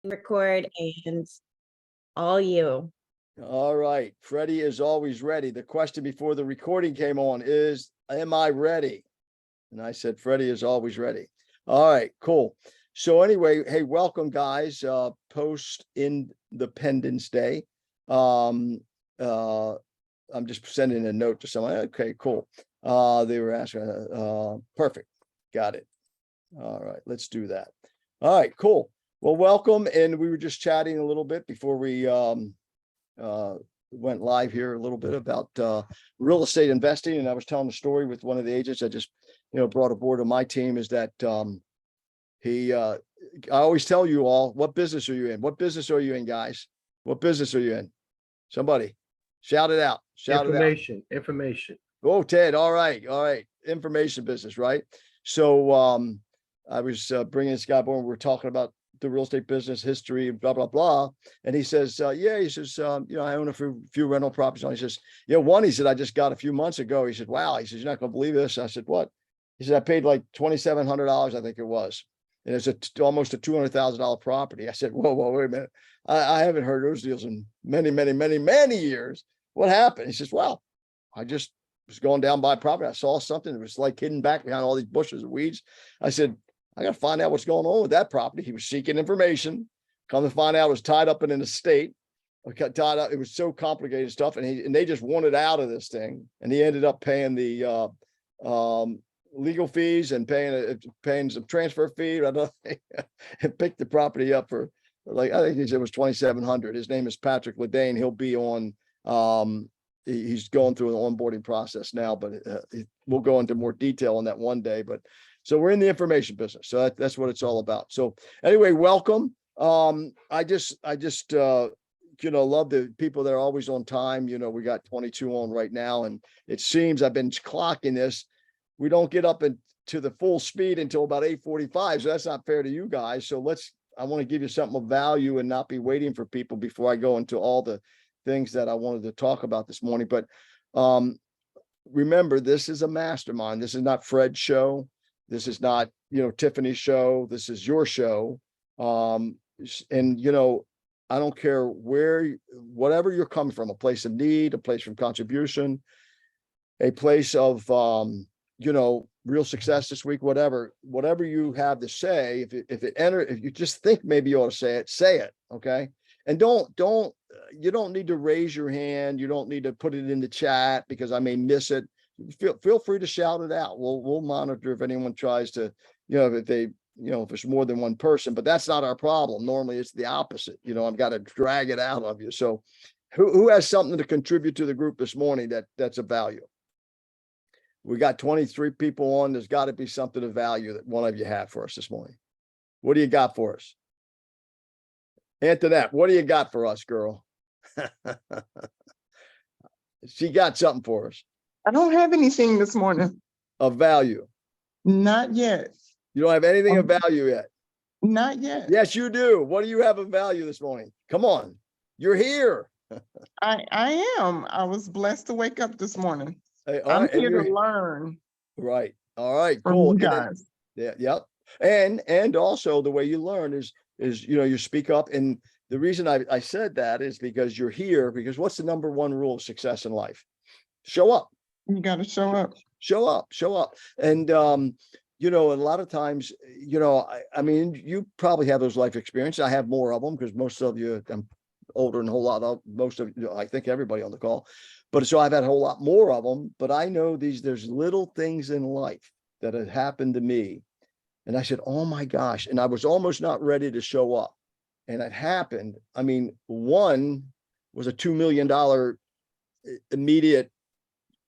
record and all you. All right. Freddie is always ready. The question before the recording came on is, am I ready? And I said, Freddie is always ready. All right, cool. So anyway, hey, welcome guys, post Independence Day. I'm just sending a note to someone. Okay, cool. They were asking, perfect. Got it. All right, let's do that. All right, cool. Well, welcome. And we were just chatting a little bit before we went live here a little bit about real estate investing. And I was telling a story with one of the agents I just, brought aboard on my team is that I always tell you all, what business are you in? What business are you in, guys? What business are you in? Somebody shout it out. Shout it out. Information. Oh, Ted. All right. All right. Information business, right? So I was bringing this guy aboard. We were talking about the real estate business history, blah, blah, blah. And he says, yeah, he says, I own a few rental properties. And he says, one, he said, I just got a few months ago. He said, wow. He says, you're not going to believe this. I said, what? He said, I paid like $2,700, I think it was. And it's almost a $200,000 property. I said, whoa, wait a minute. I haven't heard those deals in many, many, many, many years. What happened? He says, well, I just was going down by property. I saw something that was like hidden back behind all these bushes and weeds. I said, I got to find out what's going on with that property. He was seeking information. Come to find out it was tied up in an estate. Tied up. It was so complicated stuff. And they just wanted out of this thing. And he ended up paying the legal fees and paying some transfer fee. And picked the property up for, like, I think he said it was $2,700. His name is Patrick Ledane. He'll be on, he's going through an onboarding process now, but we'll go into more detail on that one day. But so we're in the information business. So that's what it's all about. So anyway, welcome. I just love the people that are always on time. We got 22 on right now, and it seems I've been clocking this. We don't get up to the full speed until about 8:45. So that's not fair to you guys. So I want to give you something of value and not be waiting for people before I go into all the things that I wanted to talk about this morning. But remember, this is a mastermind. This is not Fred's show. This is not, Tiffany's show. This is your show. And, I don't care whatever you're coming from, a place of need, a place from contribution, a place of, real success this week, whatever you have to say, if you just think maybe you ought to say it. Okay. And you don't need to raise your hand. You don't need to put it in the chat because I may miss it. Feel free to shout it out. We'll monitor if anyone tries to, if it's more than one person, but that's not our problem. Normally it's the opposite. I've got to drag it out of you. So who has something to contribute to the group this morning that's of value? We got 23 people on. There's got to be something of value that one of you have for us this morning. What do you got for us? Antoinette, what do you got for us, girl? She got something for us. I don't have anything this morning. Of value? Not yet. You don't have anything of value yet? Not yet. Yes, you do. What do you have of value this morning? Come on. You're here. I am. I was blessed to wake up this morning. Hey, I'm here to learn. Right. All right. From Cool. you guys. Yeah. Yep. And also the way you learn is you speak up. And the reason I said that is because you're here, because what's the number one rule of success in life? Show up. You got to show up. Show up. And, a lot of times, I mean, you probably have those life experiences. I have more of them because most of you, I'm older than a whole lot of most of I think everybody on the call. But so I've had a whole lot more of them. But I know there's little things in life that had happened to me. And I said, oh my gosh. And I was almost not ready to show up. And it happened. I mean, one was a $2 million immediate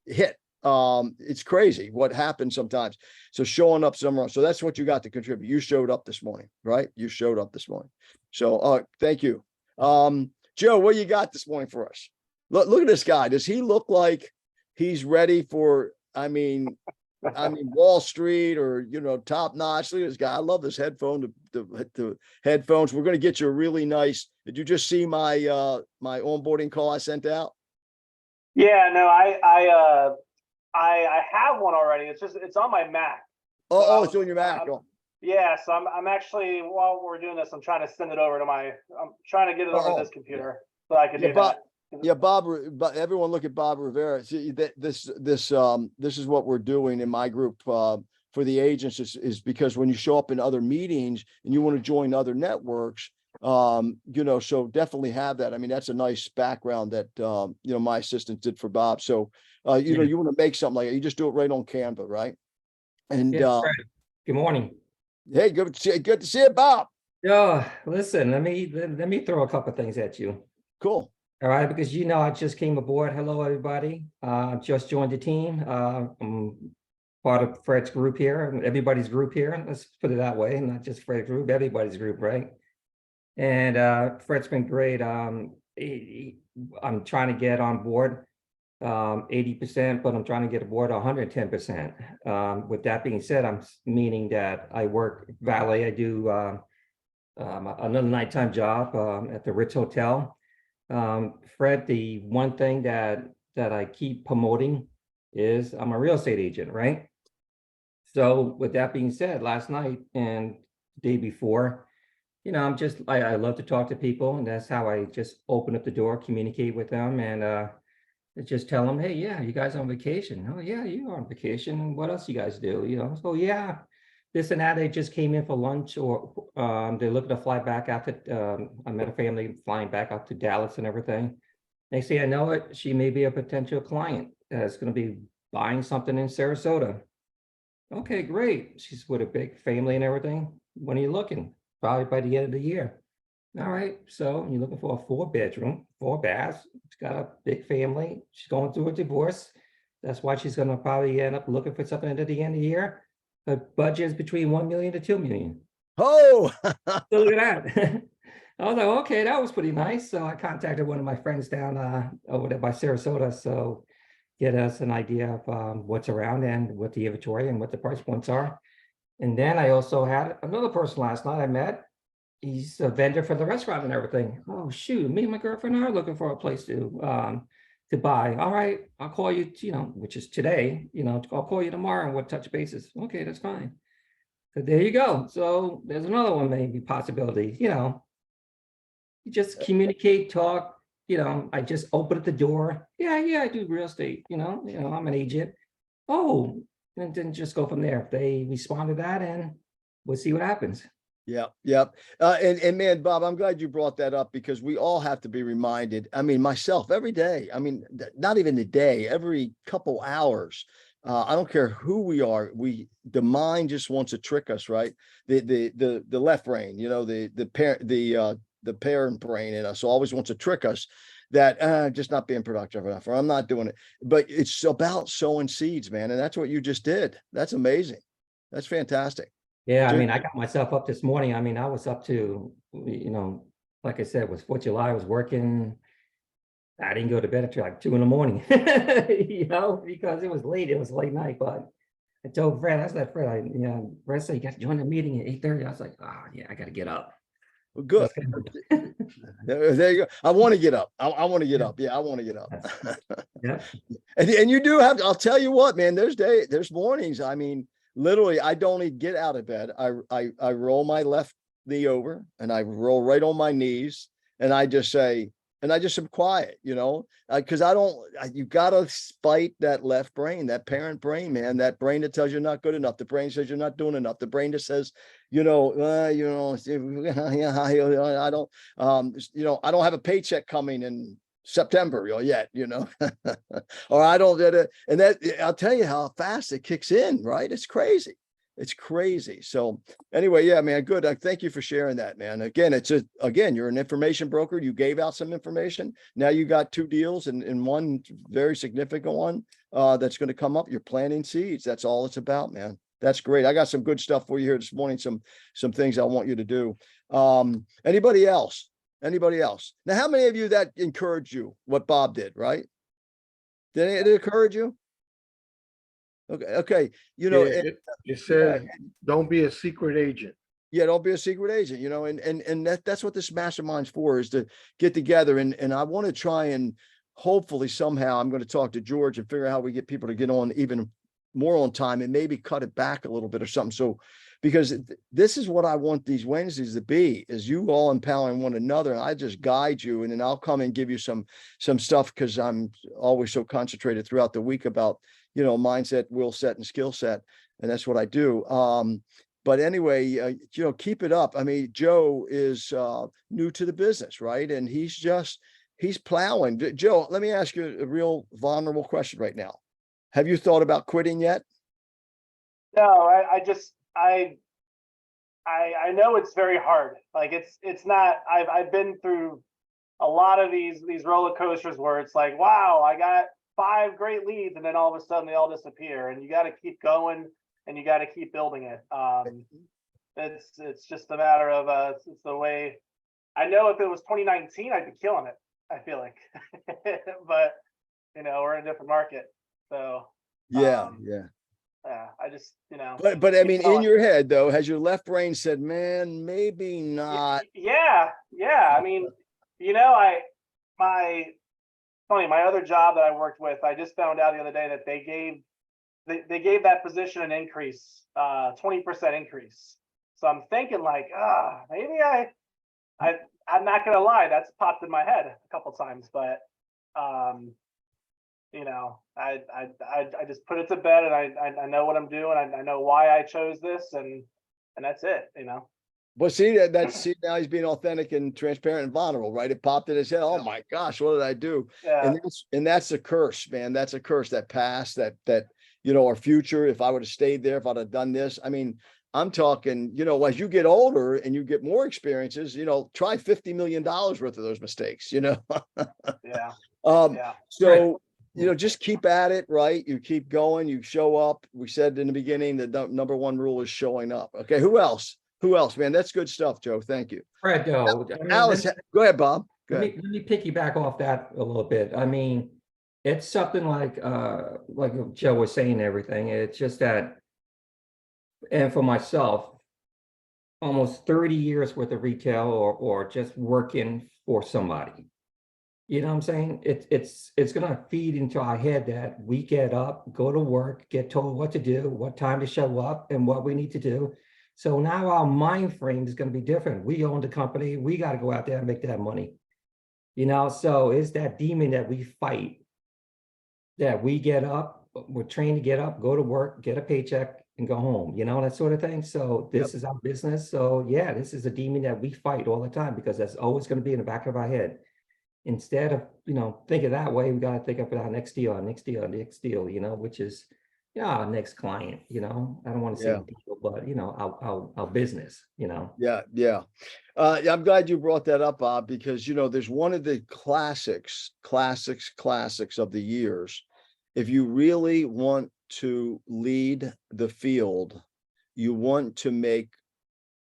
hit. It's crazy what happens sometimes. So showing up somewhere. So that's what you got to contribute. You showed up this morning, right? You showed up this morning. So thank you. Joe, what you got this morning for us? Look at this guy. Does he look like he's ready for, I mean, Wall Street or, top notch? Look at this guy. I love this headphone, the headphones. We're going to get you a really nice, did you just see my onboarding call I sent out? Yeah, no, I have one already. It's on my Mac. Oh, it's on your Mac. Yeah, so I'm actually, while we're doing this, I'm trying to send it over to I'm trying to get it over Oh, to this computer so I can Yeah, do Bob. that. Yeah, but everyone look at Bob Rivera. See that this is what we're doing in my group for the agents is because when you show up in other meetings and you want to join other networks, so definitely have that. I mean, that's a nice background that my assistant did for Bob. So Yeah. you want to make something like it, you just do it right on Canva, right? And Yeah, Fred, good morning. hey, good to see you, Bob. Yeah, listen, let me throw a couple things at you. Cool. All right, because I just came aboard. Hello, everybody. Just joined the team. I'm part of Fred's group here, everybody's group here. Let's put it that way, not just Fred's group, everybody's group, right? And Fred's been great. I'm trying to get on board 80%, but I'm trying to get aboard 110%. With that being said, I'm meaning that I work valet. I do another nighttime job at the Ritz Hotel. Fred, the one thing that I keep promoting is I'm a real estate agent, right? So with that being said, last night and the day before, I love to talk to people, and that's how I just open up the door, communicate with them, and just tell them, hey, yeah, you guys on vacation? Oh yeah, you are on vacation. What else you guys do? So yeah, this and that. They just came in for lunch, or they're looking to fly back out to. I met a family flying back out to Dallas and everything. They say, I know it. She may be a potential client that's going to be buying something in Sarasota. Okay, great. She's with a big family and everything. When are you looking? Probably by the end of the year. All right, so you're looking for a 4-bedroom, 4 baths. She's got a big family. She's going through a divorce. That's why she's going to probably end up looking for something at the end of the year. Her budget is between 1 million to 2 million. Oh, So look at that. I was like, okay, that was pretty nice. So I contacted one of my friends down over there by Sarasota. So get us an idea of what's around and what the inventory and what the price points are. And then I also had another person last night I met. He's a vendor for the restaurant and everything. Oh, shoot, me and my girlfriend are looking for a place to buy. All right, I'll call you, which is today, I'll call you tomorrow and we'll touch bases. Okay, that's fine. So there you go. So there's another one, maybe possibility, you just communicate, talk, I just open up the door. Yeah, I do real estate, I'm an agent. Oh, and then just go from there. If they respond to that, and we'll see what happens. Yeah. And man, Bob, I'm glad you brought that up because we all have to be reminded. I mean, myself every day. I mean, not even a day, every couple hours. I don't care who we are. The mind just wants to trick us, right? The left brain, the parent brain in us always wants to trick us that just not being productive enough, or I'm not doing it. But it's about sowing seeds, man, and that's what you just did. That's amazing. That's fantastic. Yeah, I mean, I got myself up this morning. I mean, I was up to, like I said, it was 4th of July. I was working. I didn't go to bed until like 2 a.m, because it was late. It was late night. But I told Fred, Fred said, you got to join the meeting at 8:30. I was like, oh, yeah, I got to get up. Well, good. There you go. I want to get up. I want to get up. Yeah, I want to get up. Yeah. And you do have, I'll tell you what, man, there's mornings. I mean, literally, I don't even get out of bed. I roll my left knee over and I roll right on my knees and I just say, and I just am quiet, because you gotta spite that left brain, that parent brain, man, that brain that tells you're not good enough. The brain says you're not doing enough. The brain that says, I don't have a paycheck coming in September yet, or I don't get it. And that, I'll tell you how fast it kicks in, right? It's crazy. It's crazy. So anyway, yeah, man, good. Thank you for sharing that, man. Again, you're an information broker. You gave out some information. Now you got 2 deals and one very significant one that's going to come up. You're planting seeds. That's all it's about, man. That's great. I got some good stuff for you here this morning. Some things I want you to do. Anybody else? Now, how many of you that encouraged you what Bob did, right? Did it encourage you? Okay. It said, don't be a secret agent. Yeah, don't be a secret agent, and that's what this mastermind's for, is to get together. And I want to try and hopefully somehow I'm going to talk to George and figure out how we get people to get on even more on time and maybe cut it back a little bit or something. So because this is what I want these Wednesdays to be, is you all empowering one another. And I just guide you, and then I'll come and give you some stuff, because I'm always so concentrated throughout the week about, mindset, will set, and skill set. And that's what I do. But anyway, keep it up. I mean, Joe is new to the business, right? And he's plowing. Joe, let me ask you a real vulnerable question right now. Have you thought about quitting yet? No, I know it's very hard. Like it's not, I've been through a lot of these roller coasters where it's like, wow, I got 5 great leads, and then all of a sudden they all disappear, and you got to keep going and you got to keep building it. It's just a matter of it's the way. I know if it was 2019, I'd be killing it, I feel like. But we're in a different market. So Yeah. yeah, I just, But I keep mean, in going. your head though, has your left brain said, man, maybe not? Yeah. I mean, my other job that I worked with, I just found out the other day that they gave that position an increase, 20% increase. So I'm thinking like, maybe I'm not gonna lie, that's popped in my head a couple times, but I just put it to bed, and I know what I'm doing. I know why I chose this, and that's it. But see see, now he's being authentic and transparent and vulnerable, right? It popped in his head. Oh my gosh, what did I do? Yeah. And that's a curse, man. That's a curse. That past, that our future. If I would have stayed there, if I'd have done this. I mean, I'm talking, as you get older and you get more experiences, try $50 million worth of those mistakes, Yeah. So, just keep at it, right? You keep going, you show up. We said in the beginning, the number one rule is showing up. Okay. Who else, man? That's good stuff, Joe. Thank you. Fred, though, I mean, Alice, go ahead, Bob. Go ahead. let me piggyback off that a little bit. I mean, it's something like Joe was saying, everything. It's just that, and for myself, almost 30 years worth of retail or just working for somebody. You know what I'm saying? It's gonna feed into our head that we get up, go to work, get told what to do, what time to show up, and what we need to do. So now our mind frame is gonna be different. We own the company, we gotta go out there and make that money. So it's that demon that we fight, that we get up, we're trained to get up, go to work, get a paycheck, and go home, that sort of thing. So this is our business. So yeah, this is a demon that we fight all the time, because that's always going to be in the back of our head. Instead of, thinking that way, we got to think of our next deal, which is, our next client, I don't want to say deal, but our business, Yeah. I'm glad you brought that up, Bob, because, there's one of the classics of the years. If you really want to lead the field, you want to make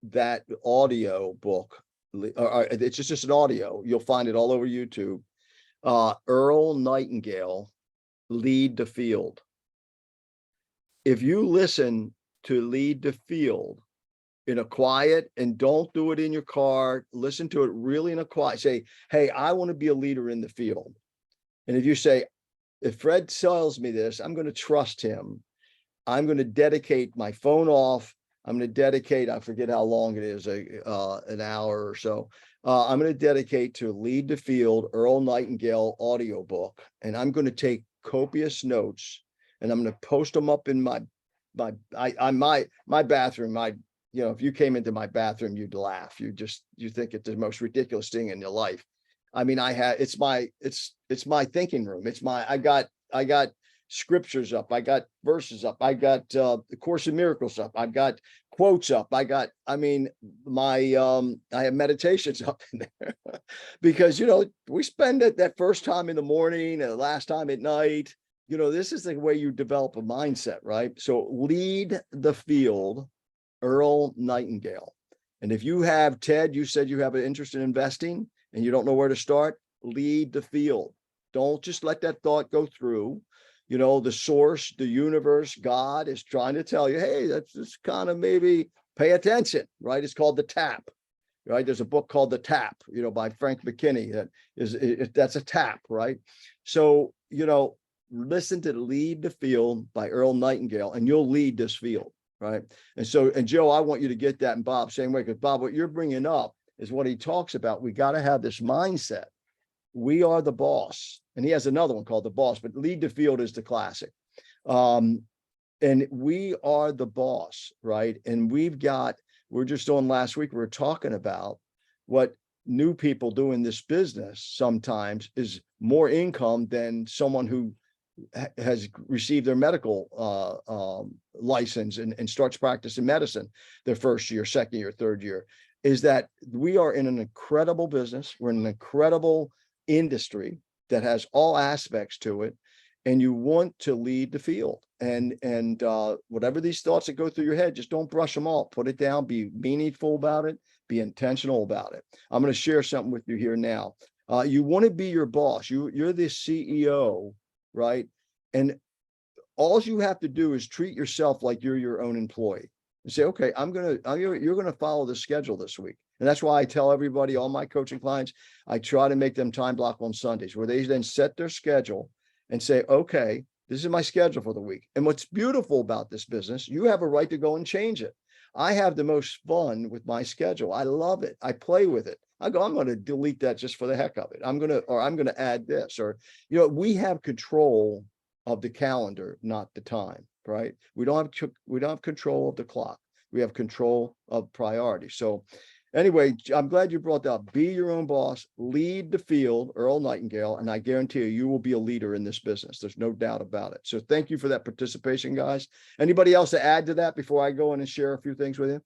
that audio book, or it's just an audio. You'll find it all over YouTube. Earl Nightingale, Lead the Field. If you listen to Lead the Field in a quiet, and don't do it in your car, listen to it really in a quiet, say, hey, I want to be a leader in the field. And if you say, if Fred tells me this, I'm going to trust him. I'm going to dedicate my phone off. I'm going to dedicate, I forget how long it is, an hour or so. I'm going to dedicate to Lead the Field, Earl Nightingale audiobook. And I'm going to take copious notes, and I'm going to post them up in my bathroom. If you came into my bathroom, you'd laugh. You think it's the most ridiculous thing in your life. I mean, it's my thinking room. I got scriptures up. I got verses up. I got the Course in Miracles up. I've got quotes up. I have meditations up in there because, we spend it that first time in the morning and the last time at night. This is the way you develop a mindset, right? So Lead the Field, Earl Nightingale. And if you have, Ted, you said you have an interest in investing and you don't know where to start, Lead the Field. Don't just let that thought go through. The source, the universe, God is trying to tell you, hey, that's just kind of maybe pay attention, right? It's called The Tap, right? There's a book called The Tap, by Frank McKinney. That's a tap, right? So, listen to Lead the Field by Earl Nightingale, and you'll lead this field. right? And so, and Joe, I want you to get that, and Bob, same way, because Bob, what you're bringing up is what he talks about. We got to have this mindset. We are the boss. And he has another one called The Boss, but Lead the Field is the classic. And we are the boss, right? And we're just on last week, we were talking about what new people do in this business sometimes is more income than someone who has received their medical license and starts practicing medicine their first year, second year, third year, is that we are in an incredible business. We're in an incredible industry that has all aspects to it. And you want to lead the field, and whatever these thoughts that go through your head, just don't brush them off. Put it down, be meaningful about it, be intentional about it. I'm going to share something with you here now. You want to be your boss. You're the CEO, right? And all you have to do is treat yourself like you're your own employee and say, okay, you're going to follow the schedule this week. And that's why I tell everybody, all my coaching clients, I try to make them time block on Sundays, where they then set their schedule and say, okay, this is my schedule for the week. And what's beautiful about this business, you have a right to go and change it. I have the most fun with my schedule. I love it. I play with it. I'm going to delete that just for the heck of it. I'm going to add this, or, we have control of the calendar, not the time, right? We don't have control of the clock. We have control of priority. So anyway, I'm glad you brought that up. Be your own boss, lead the field, Earl Nightingale, and I guarantee you will be a leader in this business. There's no doubt about it. So thank you for that participation, guys. Anybody else to add to that before I go in and share a few things with you?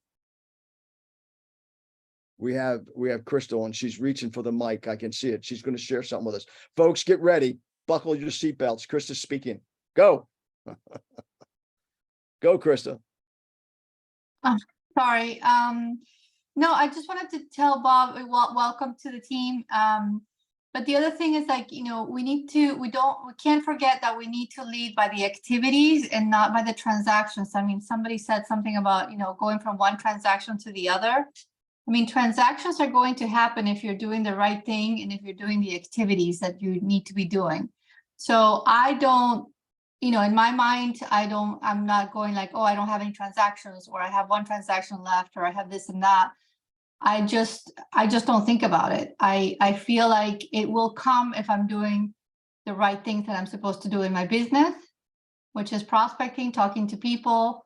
We have Crystal, and she's reaching for the mic. I can see it. She's going to share something with us. Folks, get ready. Buckle your seatbelts. Krista's speaking. Go. Go, Krista. Sorry. No, I just wanted to tell Bob, welcome to the team. But the other thing is, like, we can't forget that we need to lead by the activities and not by the transactions. I mean, somebody said something about, going from one transaction to the other. I mean, transactions are going to happen if you're doing the right thing and if you're doing the activities that you need to be doing. So I don't, in my mind, I'm not going like, oh, I don't have any transactions, or I have one transaction left, or I have this and that. I just don't think about it. I feel like it will come if I'm doing the right things that I'm supposed to do in my business, which is prospecting, talking to people,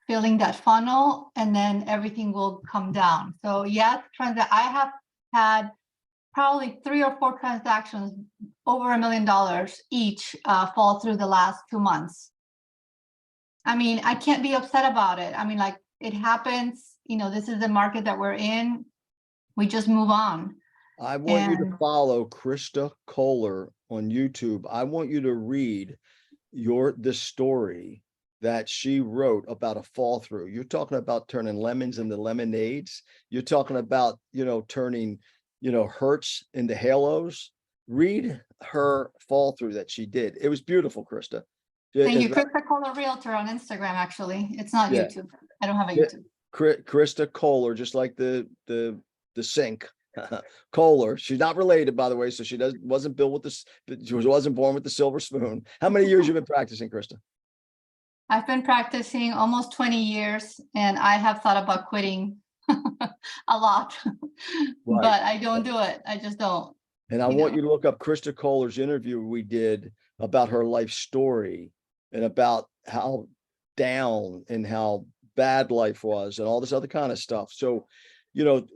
filling that funnel, and then everything will come down. So yes, I have had probably 3 or 4 transactions over $1 million each fall through the last 2 months. I mean, I can't be upset about it. I mean, like, it happens. This is the market that we're in. We just move on. I want you to follow Krista Kohler on YouTube. I want you to read this story that she wrote about a fall through. You're talking about turning lemons into lemonades. You're talking about, turning, hurts into halos. Read her fall through that she did. It was beautiful, Krista. Thank you. Krista Kohler Realtor on Instagram, actually. It's not YouTube. I don't have a YouTube. Krista Kohler, just like the sink. Kohler. She's not related, by the way, so she wasn't built with this. She wasn't born with the silver spoon. How many years you been practicing, Krista? I've been practicing almost 20 years, and I have thought about quitting a lot, Right. But I don't do it. I just don't. And I want you to look up Krista Kohler's interview we did about her life story and about how down and how bad life was and all this other kind of stuff. So, you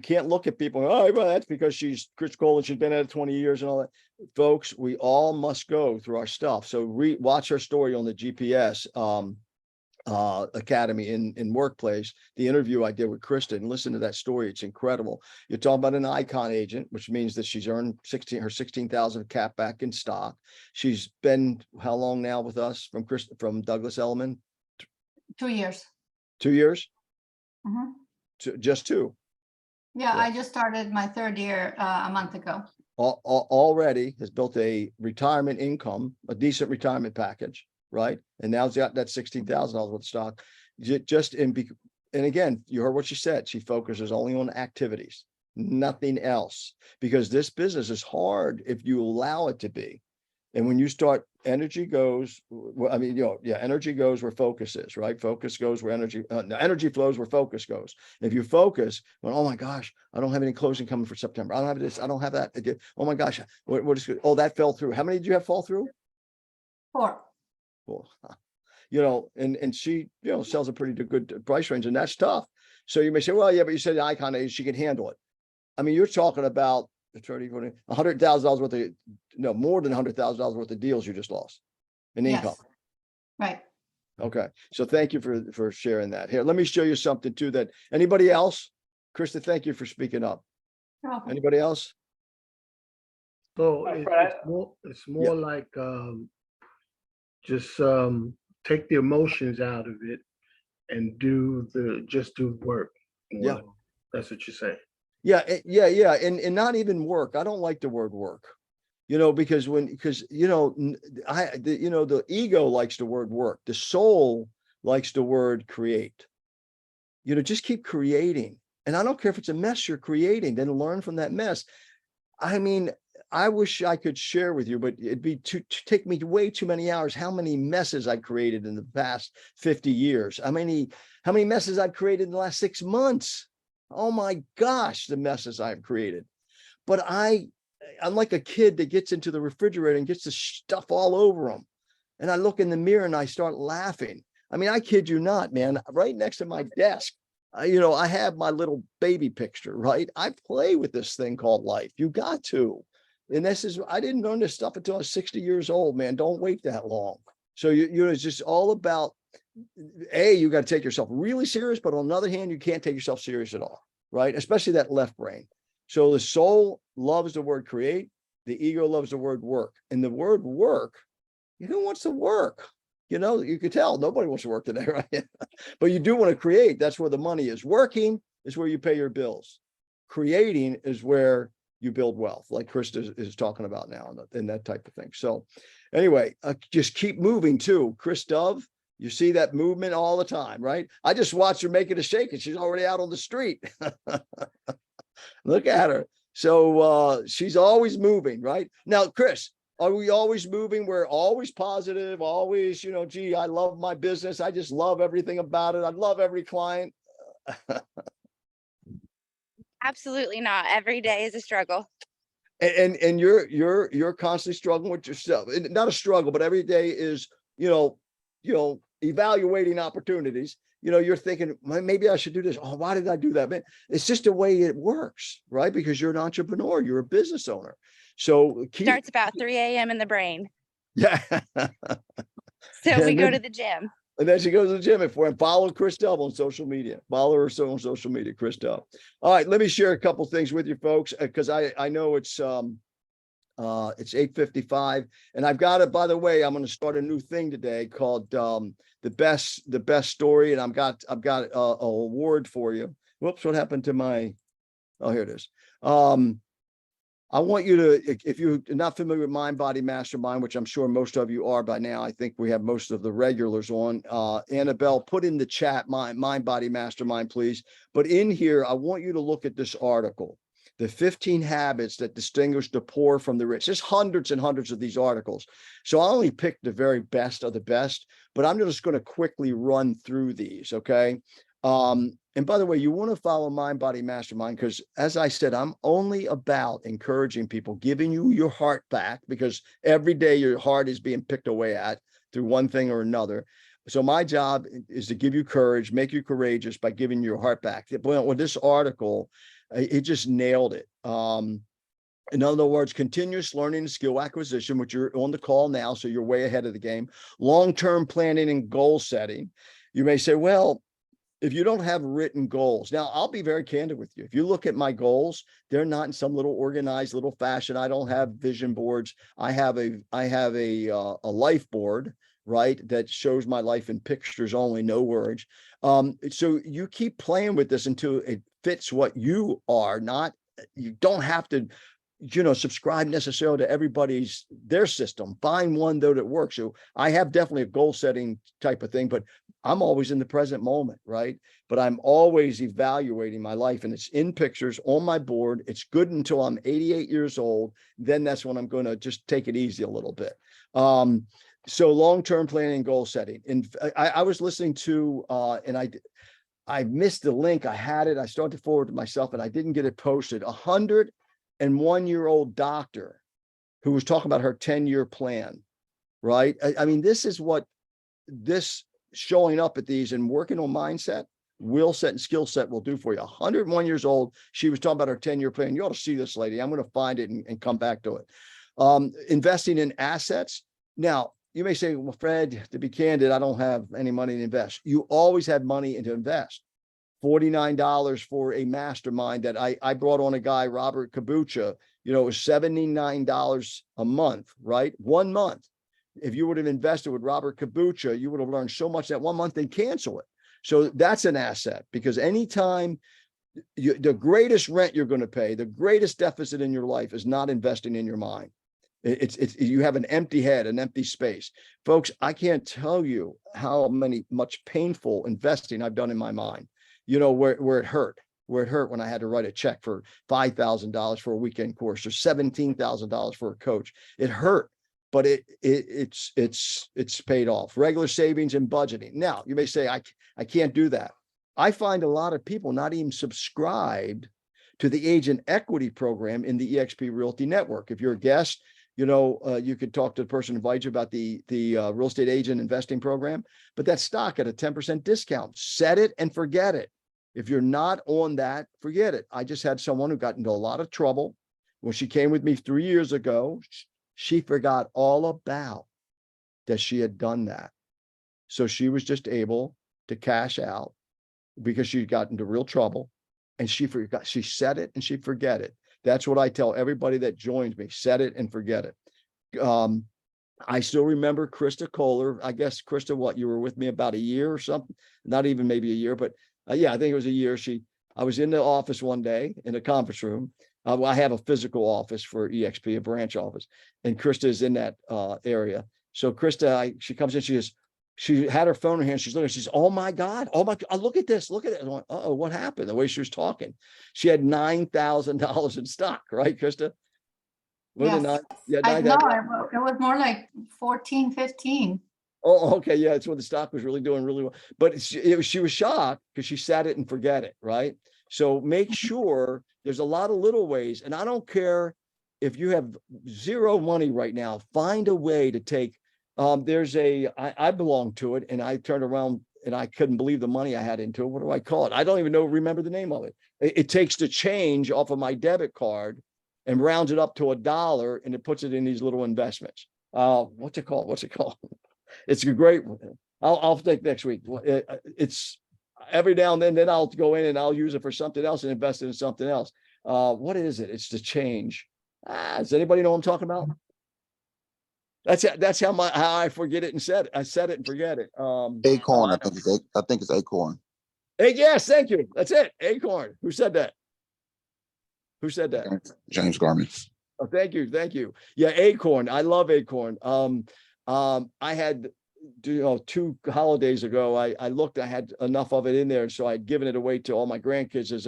can't look at people, oh, well, that's because she's Krista Kohler, she's been at it 20 years and all that. Folks, we all must go through our stuff. So watch her story on the GPS Academy in Workplace, the interview I did with Krista, and listen to that story. It's incredible. You're talking about an icon agent, which means that she's earned her 16,000 cap back in stock. She's been how long now with us from Douglas Elliman? 2 years. 2 years? Mm-hmm. Just 2. Yeah, I just started my 3rd year a month ago. Already has built a retirement income, a decent retirement package, right? And now it's got that $16,000 worth of stock. And again, you heard what she said. She focuses only on activities, nothing else, because this business is hard if you allow it to be. And when you start, energy goes, I mean, energy goes where focus is, right? Focus goes where energy, energy flows where focus goes. If you focus, well, oh my gosh, I don't have any closing coming for September. I don't have this. I don't have that. Oh my gosh, what is good? Oh, that fell through. How many did you have fall through? 4. Cool. And she, sells a pretty good price range, and that's tough. So you may say, well, yeah, but you said the icon, she can handle it. I mean, you're talking about $100,000 worth of, no, more than $100,000 worth of deals you just lost in income. Yes. Right. Okay. So thank you for sharing that. Here, let me show you something too that anybody else? Krista, thank you for speaking up. You're welcome. Anybody else? So Fred. it's more like, just take the emotions out of it and just do work. Yeah. That's what you're saying. Yeah. And not even work. I don't like the word work, because the ego likes the word work. The soul likes the word create. Just keep creating. And I don't care if it's a mess you're creating, then learn from that mess. I mean, I wish I could share with you, but it'd be take me way too many hours. How many messes I created in the past 50 years? How many messes I've created in the last 6 months? Oh my gosh, the messes I've created. But I'm like a kid that gets into the refrigerator and gets the stuff all over them. And I look in the mirror and I start laughing. I mean, I kid you not, man, right next to my desk, I have my little baby picture, right? I play with this thing called life. You got to. And I didn't learn this stuff until I was 60 years old, man. Don't wait that long. So it's just all about, you got to take yourself really serious, but on the other hand, you can't take yourself serious at all, right? Especially that left brain. So the soul loves the word create. The ego loves the word work. And the word work, who wants to work? You could tell nobody wants to work today, right? But you do want to create. That's where the money is. Working is where you pay your bills. Creating is where you build wealth, like Krista is talking about now, and that type of thing. So anyway, just keep moving too. Chris Dove, you see that movement all the time, right? I just watched her making a shake and she's already out on the street. Look at her. So she's always moving, right? Now, Chris, are we always moving? We're always positive, always, gee, I love my business. I just love everything about it. I love every client. Absolutely not. Every day is a struggle. And you're constantly struggling with yourself. Not a struggle, but every day is, evaluating opportunities. You're thinking, maybe I should do this. Oh, why did I do that? Man, it's just the way it works, right? Because you're an entrepreneur, you're a business owner. So Starts about 3 a.m. in the brain. Yeah. So we go to the gym. And then she goes to the gym and follow Chris Dove on social media. Follow her on social media, Chris Dove. All right, let me share a couple things with you folks, because I know it's 8:55, and I've got it. By the way, I'm going to start a new thing today called the best story, and I've got a award for you. Whoops, what happened to my? Oh, here it is. I want you to, if you're not familiar with Mind Body Mastermind, which I'm sure most of you are by now, I think we have most of the regulars on. Annabelle, put in the chat Mind Body Mastermind, please. But in here, I want you to look at this article, the 15 habits that distinguish the poor from the rich. There's hundreds and hundreds of these articles. So I only picked the very best of the best, but I'm just going to quickly run through these, okay? And by the way, you want to follow Mind Body Mastermind because, as I said, I'm only about encouraging people, giving you your heart back, because every day your heart is being picked away at through one thing or another. So my job is to give you courage, make you courageous by giving your heart back. Well, with this article, it just nailed it. In other words, continuous learning and skill acquisition, which you're on the call now, so you're way ahead of the game. Long-term planning and goal setting. You may say, well, if you don't have written goals, now I'll be very candid with you. If you look at my goals, they're not in some little organized little fashion. I don't have vision boards. I have a life board, right? That shows my life in pictures only, no words. So you keep playing with this until it fits what you are. You don't have to subscribe necessarily to everybody's, their system. Find one though that works. So I have definitely a goal setting type of thing, but I'm always in the present moment, right? But I'm always evaluating my life, and it's in pictures on my board. It's good until I'm 88 years old. Then that's when I'm going to just take it easy a little bit. So long-term planning and goal setting. And I was listening to, and I missed the link. I had it. I started to forward to myself, and I didn't get it posted. 101-year-old doctor who was talking about her 10-year plan, right? I mean, this is what this showing up at these and working on mindset, will set, and skill set will do for you. 101 years old. She was talking about her 10-year plan. You ought to see this lady. I'm going to find it and come back to it. Investing in assets. Now, you may say, well, Fred, to be candid, I don't have any money to invest. You always have money to invest. $49 for a mastermind that I brought on a guy, Robert Kabucha, it was $79 a month, right? 1 month. If you would have invested with Robert Kabucha, you would have learned so much that 1 month, they'd cancel it. So that's an asset, because anytime the greatest rent you're going to pay, the greatest deficit in your life is not investing in your mind. It's you have an empty head, an empty space. Folks, I can't tell you how much painful investing I've done in my mind, where it hurt when I had to write a check for $5,000 for a weekend course or $17,000 for a coach. It hurt, but it's paid off. Regular savings and budgeting. Now, you may say, I can't do that. I find a lot of people not even subscribed to the agent equity program in the eXp Realty Network. If you're a guest, you could talk to the person who invites you about the real estate agent investing program, but that stock at a 10% discount. Set it and forget it. If you're not on that, forget it. I just had someone who got into a lot of trouble when she came with me 3 years ago. She forgot all about that she had done that. So she was just able to cash out because she got into real trouble, and she forgot. She set it and she forget it. That's what I tell everybody that joins me. Set it and forget it. I still remember Krista Kohler. I guess, Krista, you were with me about a year or something? Not even maybe a year, but yeah, I think it was a year. I was in the office one day in a conference room. I have a physical office for eXp, a branch office, and Krista is in that area. So Krista, she comes in, she had her phone in her hand. She's looking, she's, oh my God, look at this, look at it. Going, uh-oh, what happened? The way she was talking, she had $9,000 in stock, right, Krista? Yes. Yeah, I know, it was more like 14, 15. Oh, okay. Yeah, it's when the stock was really doing really well. But she was shocked because she set it and forget it, right? So make sure there's a lot of little ways. And I don't care if you have zero money right now, find a way to take, I belong to it, and I turned around and I couldn't believe the money I had into it. What do I call it? I don't even remember the name of it. It takes the change off of my debit card and rounds it up to $1, and it puts it in these little investments. What's it called? It's a great one. I'll think next week. It's every now and then I'll go in and I'll use it for something else and invest it in something else. What is it? It's the change. Does anybody know what I'm talking about? That's how I forget it and set it. I set it and forget it. Acorn, I think it's Acorn. Yes, thank you. That's it. Acorn. Who said that? James Garman. Oh, thank you. Yeah, Acorn. I love Acorn. I had, 2 holidays ago, I looked, I had enough of it in there. So I'd given it away to all my grandkids as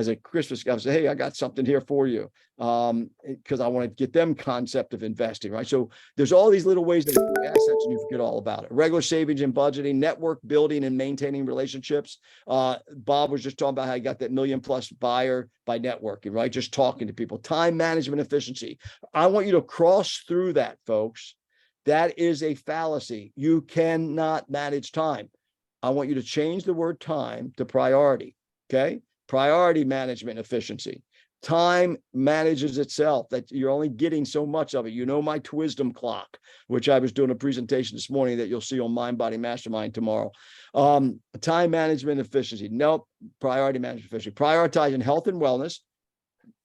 a Christmas gift. I said, hey, I got something here for you. Because I want to get them concept of investing, right? So there's all these little ways that you do assets and you forget all about it. Regular savings and budgeting, network building and maintaining relationships. Bob was just talking about how he got that $1 million+ buyer by networking, right? Just talking to people. Time management efficiency. I want you to cross through that, folks. That is a fallacy. You cannot manage time. I want you to change the word time to priority. Okay. Priority management efficiency. Time manages itself, that you're only getting so much of it. My Twisdom clock, which I was doing a presentation this morning that you'll see on Mind Body Mastermind tomorrow. Time management efficiency. Nope. Priority management efficiency. Prioritizing health and wellness.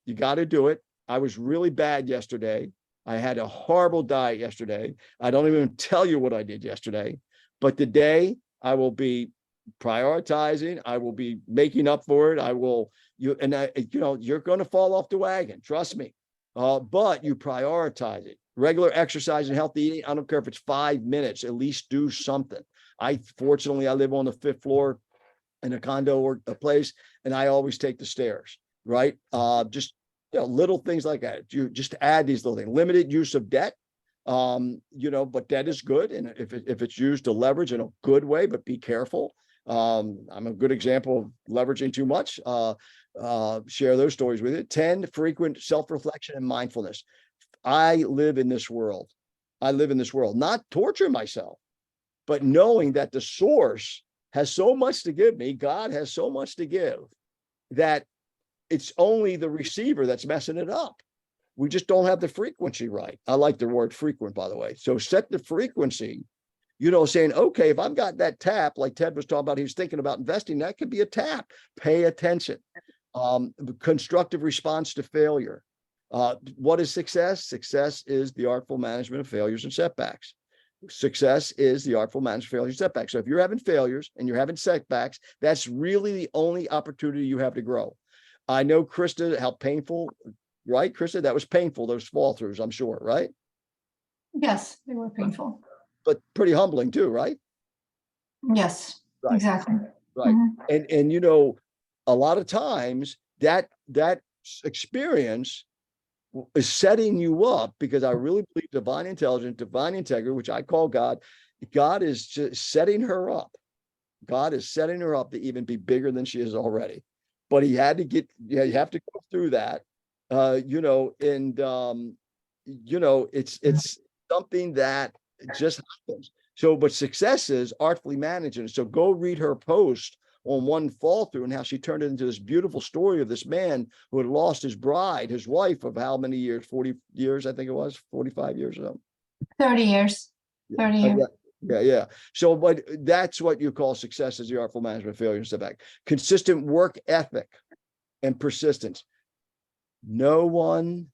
You got to do it. I was really bad yesterday. I had a horrible diet yesterday. I don't even tell you what I did yesterday, but today I will be prioritizing. I will be making up for it. You're going to fall off the wagon. Trust me. but you prioritize it. Regular exercise and healthy eating. I don't care if it's 5 minutes, at least do something. Fortunately, I live on the 5th floor in a condo or a place, and I always take the stairs, right? Just, little things like that. You just add these little things. Limited use of debt. But debt is good. And if it's used to leverage in a good way, but be careful. I'm a good example of leveraging too much. Share those stories with it. 10, frequent self-reflection and mindfulness. I live in this world, not torturing myself, but knowing that the source has so much to give me. God has so much to give that it's only the receiver that's messing it up. We just don't have the frequency right. I like the word frequent, by the way. So set the frequency, saying, okay, if I've got that tap, like Ted was talking about, he was thinking about investing, that could be a tap. Pay attention. Constructive response to failure. What is success? Success is the artful management of failures and setbacks. Success is the artful management of failures and setbacks. So if you're having failures and you're having setbacks, that's really the only opportunity you have to grow. I know, Krista, how painful, right, Krista? That was painful, those fall throughs, I'm sure, right? Yes, they were painful. But pretty humbling too, right? Yes, Right. exactly. Right. Mhm. And a lot of times that experience is setting you up, because I really believe divine intelligence, divine integrity, which I call God is just setting her up. God is setting her up to even be bigger than she is already. But you have to go through that, it's something that just happens. So, but success is artfully managing. So go read her post on one fall through and how she turned it into this beautiful story of this man who had lost his bride, his wife of how many years? 40 years, I think it was, 45 years or something. 30 years. 30 years. Yeah. So, but that's what you call success, is the artful management of failure and setback. Consistent work ethic and persistence. No one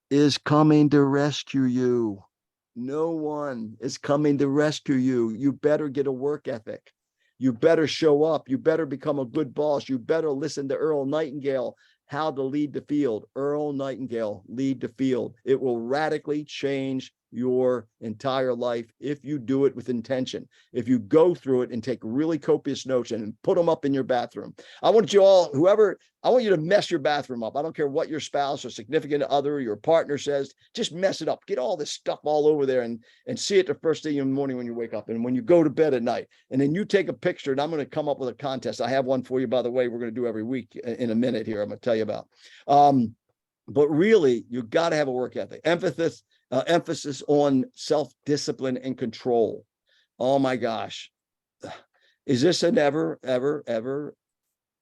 is coming to rescue you. No one is coming to rescue you. You better get a work ethic. You better show up. You better become a good boss. You better listen to Earl Nightingale, how to lead the field. Earl Nightingale, lead the field. It will radically change your entire life if you do it with intention. If you go through it and take really copious notes and put them up in your bathroom. I want you all, I want you to mess your bathroom up. I don't care what your spouse or significant other or your partner says, just mess it up. Get all this stuff all over there and see it the first thing in the morning when you wake up and when you go to bed at night. And then you take a picture, and I'm going to come up with a contest. I have one for you, by the way, we're going to do every week in a minute here. I'm going to tell you about. But really, you got to have a work ethic. Emphasis on self-discipline and control. Oh my gosh. Is this an ever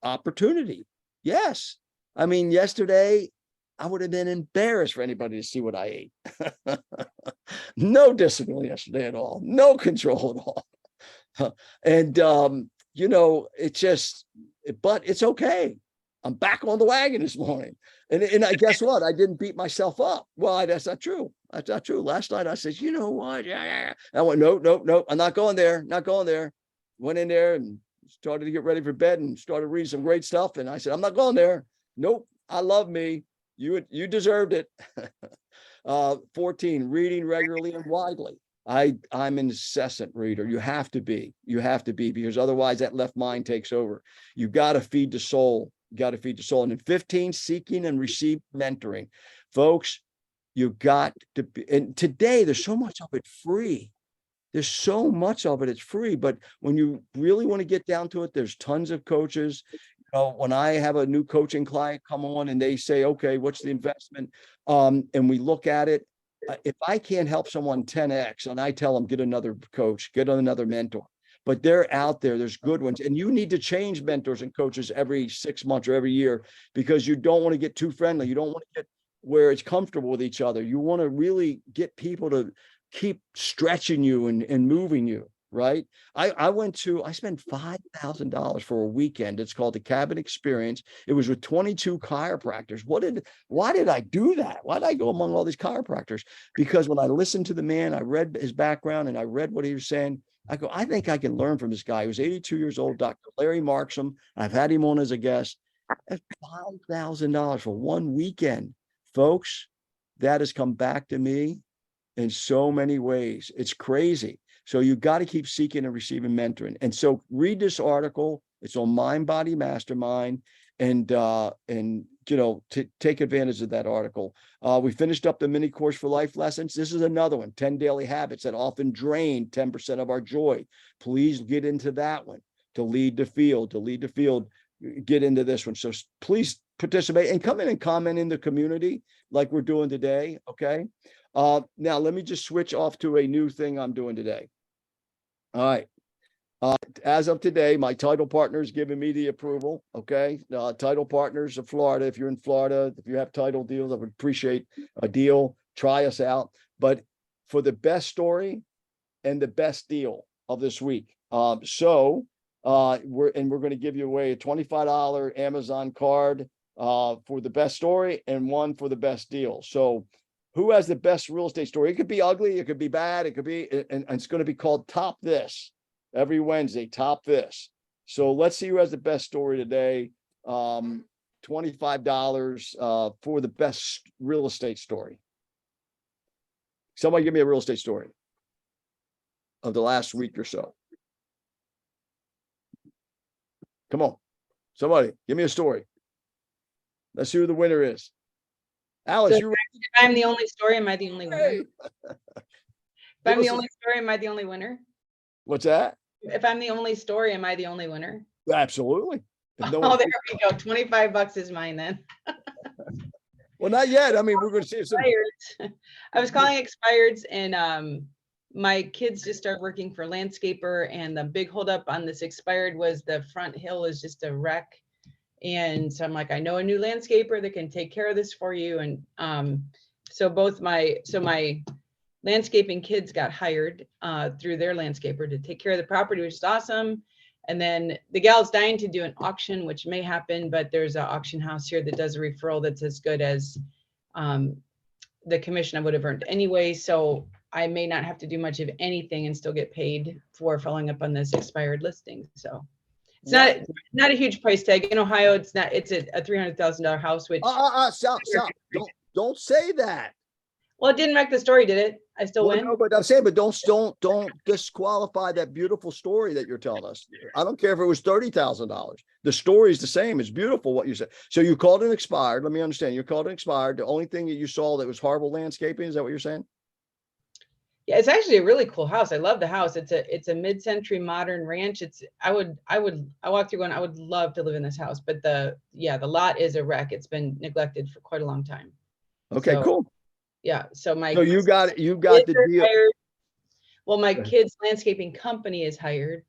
opportunity? Yes. I mean, yesterday I would have been embarrassed for anybody to see what I ate. No discipline yesterday at all. No control at all. And, but it's okay. I'm back on the wagon this morning. And I guess what? I didn't beat myself up. Well, that's not true. That's not true. Last night I said, you know what? Yeah. I went, no, I'm not going there. Not going there. Went in there and started to get ready for bed and started reading some great stuff. And I said, I'm not going there. Nope. I love me. You deserved it. 14, reading regularly and widely. I'm an incessant reader. You have to be, because otherwise that left mind takes over. You got to feed the soul. And then 15, seeking and receive mentoring. Folks, you got to be, and today there's so much of it free. There's so much of it, it's free. But when you really want to get down to it, there's tons of coaches. When I have a new coaching client come on and they say, okay, what's the investment? And we look at it. If I can't help someone 10X and I tell them, get another coach, get another mentor. But they're out there, there's good ones. And you need to change mentors and coaches every 6 months or every year, because you don't want to get too friendly. You don't want to get where it's comfortable with each other. You want to really get people to keep stretching you and moving you, right? I spent $5,000 for a weekend. It's called the Cabin Experience. It was with 22 chiropractors. Why did I do that? Why did I go among all these chiropractors? Because when I listened to the man, I read his background and I read what he was saying. I go, I think I can learn from this guy. He was 82 years old, Dr. Larry Marksham. I've had him on as a guest. That's $5,000 for one weekend. Folks, that has come back to me in so many ways. It's crazy. So you got to keep seeking and receiving mentoring. And so read this article. It's on Mind Body Mastermind, and take advantage of that article. We finished up the mini course for life lessons. This is another one, 10 daily habits that often drain 10% of our joy. Please get into that one. To lead the field, get into this one. So please participate and come in and comment in the community like we're doing today. Okay. Now let me just switch off to a new thing I'm doing today. All right. As of today, my title partner is giving me the approval. Okay. Title Partners of Florida. If you're in Florida, if you have title deals, I would appreciate a deal. Try us out. But for the best story and the best deal of this week. We're going to give you away a $25 Amazon card for the best story and one for the best deal. So who has the best real estate story? It could be ugly, it could be bad, it could be, and it's going to be called Top This every Wednesday, Top This. So let's see who has the best story today. $25 for the best real estate story. Somebody give me a real estate story of the last week or so. Come on, somebody give me a story. Let's see who the winner is. Alice, So if I'm the only story, am I the only winner? Hey. If I'm the only story, am I the only winner? What's that? If I'm the only story, am I the only winner? Absolutely. If no Oh, one- there we go. $25 is mine then. Well, not yet. I mean, we're going to see if some. Expireds. I was calling expireds, and my kids just started working for landscaper, and the big holdup on this expired was the front hill is just a wreck. And so I'm like, I know a new landscaper that can take care of this for you. And so my landscaping kids got hired through their landscaper to take care of the property, which is awesome. And then the gal's dying to do an auction, which may happen, but there's an auction house here that does a referral that's as good as the commission I would have earned anyway. So I may not have to do much of anything and still get paid for following up on this expired listing. So it's not a huge price tag in Ohio. It's a $300,000 house, which Stop. Don't say that. well, it didn't wreck the story, did it? I still Well, win. no, but I'm saying, but don't disqualify that beautiful story that you're telling us. I don't care if it was $30,000. The story is the same. It's beautiful what you said. So you called it expired. Let me understand. You called it expired. The only thing that you saw that was horrible landscaping. Is that what you're saying? Yeah, it's actually a really cool house. I love the house. It's a mid-century modern ranch. I walked through one. I would love to live in this house, but the lot is a wreck. It's been neglected for quite a long time. Okay, So, cool. Yeah. So You got the deal. hired. Well, my Okay. kids' landscaping company is hired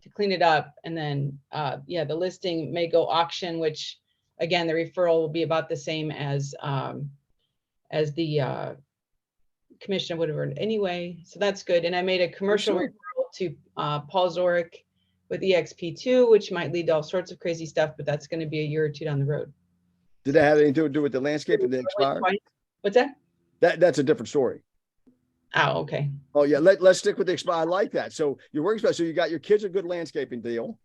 to clean it up, and then the listing may go auction, which again the referral will be about the same as the commission would have earned anyway. So that's good. And I made a commercial Sure. referral to Paul Zorick with EXP2, which might lead to all sorts of crazy stuff, but that's going to be a year or two down the road. Did that have anything to do with the landscape and the expired? What's that? That's a different story. Oh, okay. Oh yeah, let's stick with the expired. I like that. So you're working special. So you got your kids a good landscaping deal.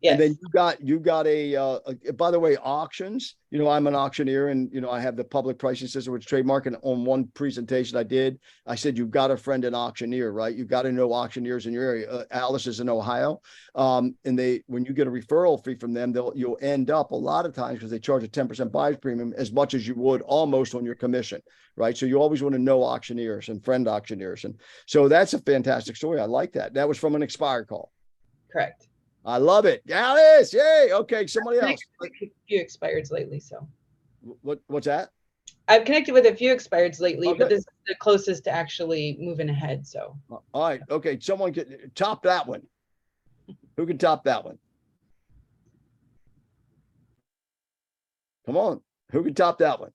Yes. And then you got a by the way, auctions, I'm an auctioneer, and I have the public pricing system, which trademark. And on one presentation I did, I said, you've got a friend, an auctioneer, right? You've got to know auctioneers in your area. Alice is in Ohio. And when you get a referral fee from them, you'll end up a lot of times, because they charge a 10% buyer's premium, as much as you would almost on your commission, right? So you always want to know auctioneers and friend auctioneers. And so that's a fantastic story. I like that. That was from an expired call. Correct. I love it. Alice, yay. Okay, somebody else. A few expireds lately, so What's that? I've connected with a few expireds lately, Okay. but this is the closest to actually moving ahead. So All right. Okay. Someone can top that one. Who can top that one? Come on. Who can top that one?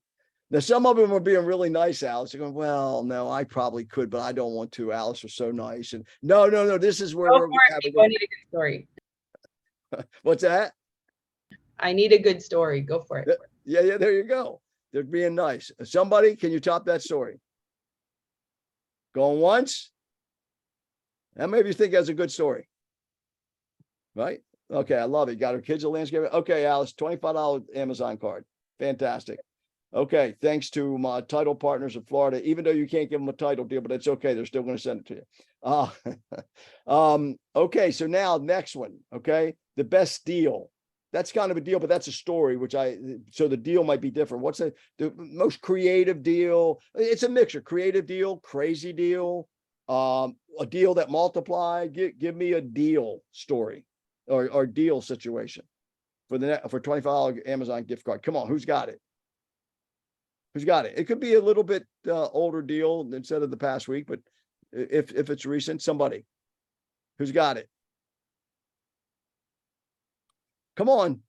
Now, some of them are being really nice, Alice. They're going, well, no, I probably could, but I don't want to. Alice was so nice. And no. This is where go we're for it, people. I need a good story. What's that? I need a good story. Go for it. Yeah. There you go. They're being nice. Somebody, can you top that story? Going once? How many of you think that's a good story? Right? Okay, I love it. Got her kids a landscape. Okay, Alice, $25 Amazon card. Fantastic. Okay, thanks to my title partners in Florida, even though you can't give them a title deal, but it's okay. They're still going to send it to you. Okay, so now next one, okay? The best deal. That's kind of a deal, but that's a story, so the deal might be different. What's the most creative deal? It's a mixture, creative deal, crazy deal, a deal that multiplied. Give me a deal story or deal situation for $25 Amazon gift card. Come on, who's got it? Who's got it? It could be a little bit older deal instead of the past week, but if it's recent, somebody who's got it. Come on.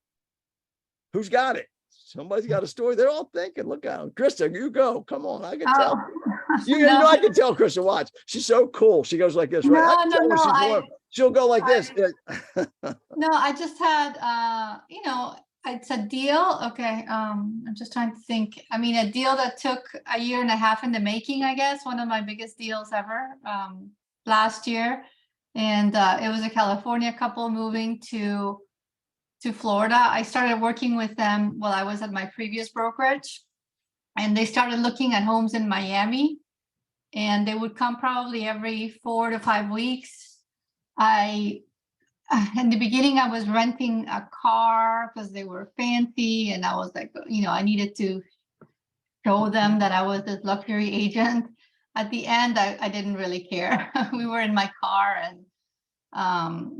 Who's got it? Somebody's got a story. They're all thinking, look out. Krista, you go. Come on. I can tell. You know, I can tell Krista, watch. She's so cool. She goes like this, right? I can tell when she's warm. She'll go like this. No, I just had, you know, it's a deal. Okay. I'm just trying to think. I mean, a deal that took a year and a half in the making, I guess, one of my biggest deals ever, last year. And it was a California couple moving to Florida. I started working with them while I was at my previous brokerage, and they started looking at homes in Miami, and they would come probably every 4 to 5 weeks. In the beginning, I was renting a car because they were fancy, and I was like, you know, I needed to show them that I was this luxury agent. At the end, I didn't really care. We were in my car, and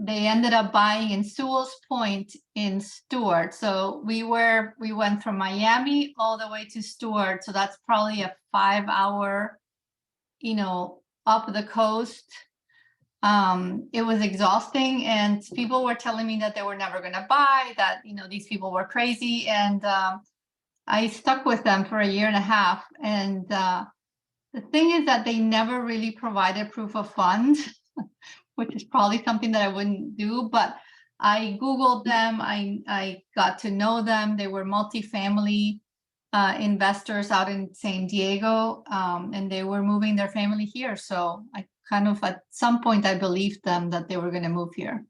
they ended up buying in Sewell's Point in Stuart. So we went from Miami all the way to Stuart. So that's probably a 5-hour, you know, up the coast. It was exhausting, and people were telling me that they were never going to buy, that, you know, these people were crazy. And I stuck with them for a year and a half. And the thing is that they never really provided proof of funds, which is probably something that I wouldn't do, but I Googled them. I got to know them. They were multifamily investors out in San Diego, and they were moving their family here. So I kind of, at some point, I believed them that they were going to move here.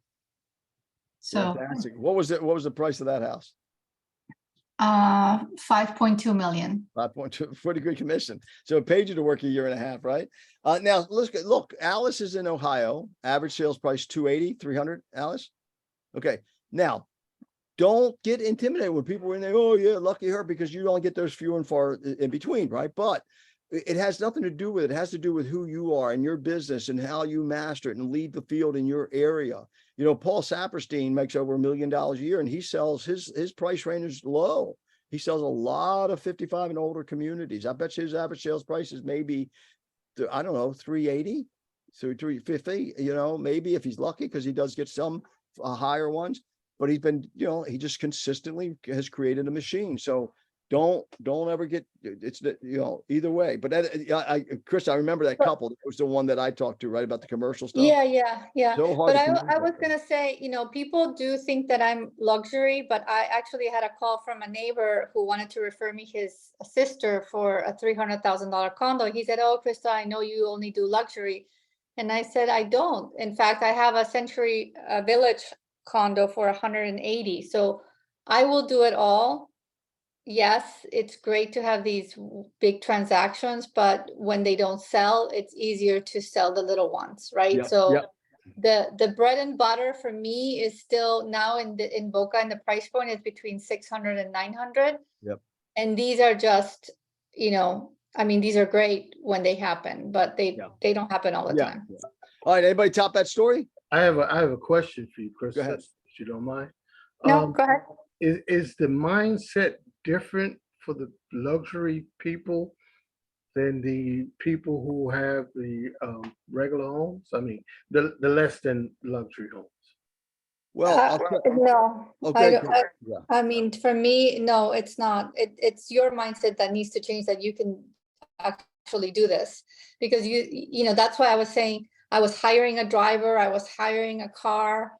So fantastic. What was the price of that house? 5.2 million. 5.2, pretty good commission. So it paid you to work a year and a half, right? Now look, Alice is in Ohio. Average sales price 280, 300, Alice. Okay. Now, don't get intimidated when people are in there. Oh yeah, lucky her, because you don't get those few and far in between, right? But it has nothing to do with it. It has to do with who you are and your business and how you master it and lead the field in your area. You know, Paul Saperstein makes over $1 million a year, and he sells his price range is low. He sells a lot of 55 and older communities. I bet you his average sales price is maybe, I don't know, 380, so 350, you know, maybe if he's lucky, because he does get some higher ones, but he's been, you know, he just consistently has created a machine. So don't ever get, it's, you know, either way. But Chris, I remember that couple. That was the one that I talked to, right, about the commercial stuff. Yeah. So hard But to convince I was that. going to say, you know, people do think that I'm luxury, but I actually had a call from a neighbor who wanted to refer me his sister for a $300,000 condo. He said, oh, Krista, I know you only do luxury. And I said, I don't. In fact, I have a Century Village condo for 180. So I will do it all. Yes, it's great to have these big transactions, but when they don't sell, it's easier to sell the little ones, right? Yeah, So yeah. the bread and butter for me is still now in Boca, and the price point is between 600 and 900. Yep. And these are just, you know, I mean, these are great when they happen, but they don't happen all the time. Yeah. All right, anybody top that story? I have a question for you, Chris, Go ahead. if you don't mind. No, go ahead. Is the mindset different for the luxury people than the people who have the regular homes? I mean, the less than luxury homes. Well, No, okay. I mean, for me, no, it's not. It's your mindset that needs to change, that you can actually do this, because you know, that's why I was saying I was hiring a driver, I was hiring a car,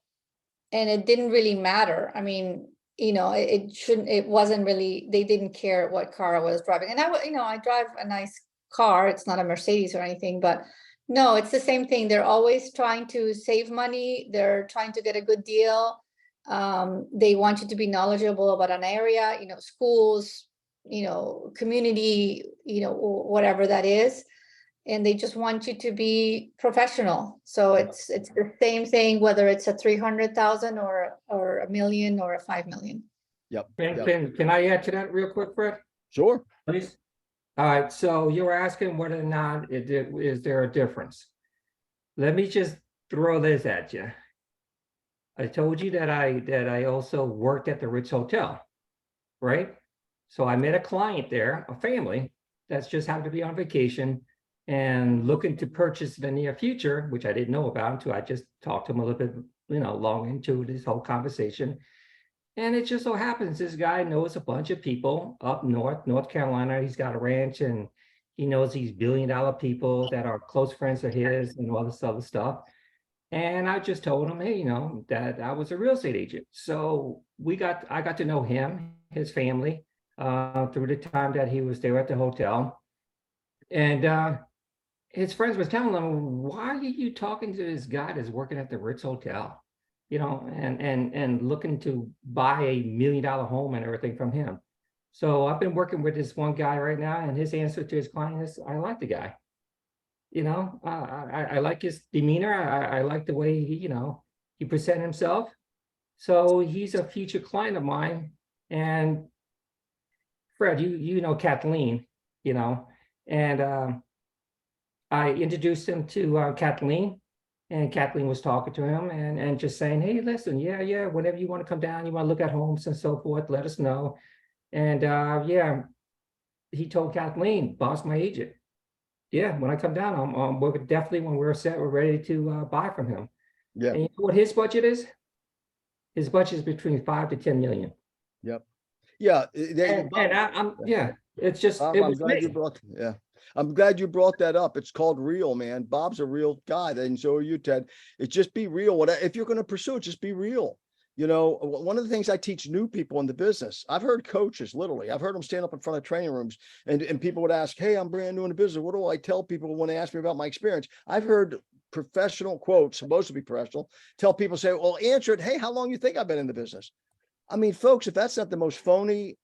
and it didn't really matter. I mean, you know, it wasn't really, they didn't care what car I was driving. And I drive a nice car. It's not a Mercedes or anything, but no, it's the same thing. They're always trying to save money. They're trying to get a good deal. They want you to be knowledgeable about an area, you know, schools, community, whatever that is. And they just want you to be professional. So it's the same thing, whether it's a 300,000 or $1 million or a 5 million. Yep. Can I add to that real quick, Fred? Sure. Please. All right, so you were asking whether or not is there a difference? Let me just throw this at you. I told you that I also worked at the Ritz Hotel, right? So I met a client there, a family that's just happened to be on vacation and looking to purchase in the near future, which I didn't know about until I just talked to him a little bit, long into this whole conversation. And it just so happens this guy knows a bunch of people up North Carolina. He's got a ranch and he knows these billion-dollar people that are close friends of his and all this other stuff. And I just told him, hey, that I was a real estate agent. So I got to know him, his family, through the time that he was there at the hotel. And his friends was telling him, why are you talking to this guy that's working at the Ritz Hotel? And looking to buy a $1 million home and everything from him. So I've been working with this one guy right now, and his answer to his client is, I like the guy. I like his demeanor. I like the way he present himself. So he's a future client of mine. And Fred, you know Kathleen, and I introduced him to Kathleen. And Kathleen was talking to him and just saying, hey, listen, yeah, whenever you want to come down, you want to look at homes and so forth, let us know. And he told Kathleen, Bob's my agent. Yeah, when I come down, we're definitely, when we're set, we're ready to buy from him. Yeah. And you know what his budget is? His budget is between 5 to 10 million. Yep. Yeah. It's just, Bob, it I'm was glad you me. brought, I'm glad you brought that up. It's called real, man. Bob's a real guy, and so are you, Ted. It's just be real. If you're going to pursue it, just be real. One of the things I teach new people in the business, I've heard coaches, literally, I've heard them stand up in front of training rooms and people would ask, hey, I'm brand new in the business. What do I tell people when they ask me about my experience? I've heard professional quotes, supposed to be professional, tell people, say, well, answer it. Hey, how long you think I've been in the business? I mean, folks, if that's not the most phony,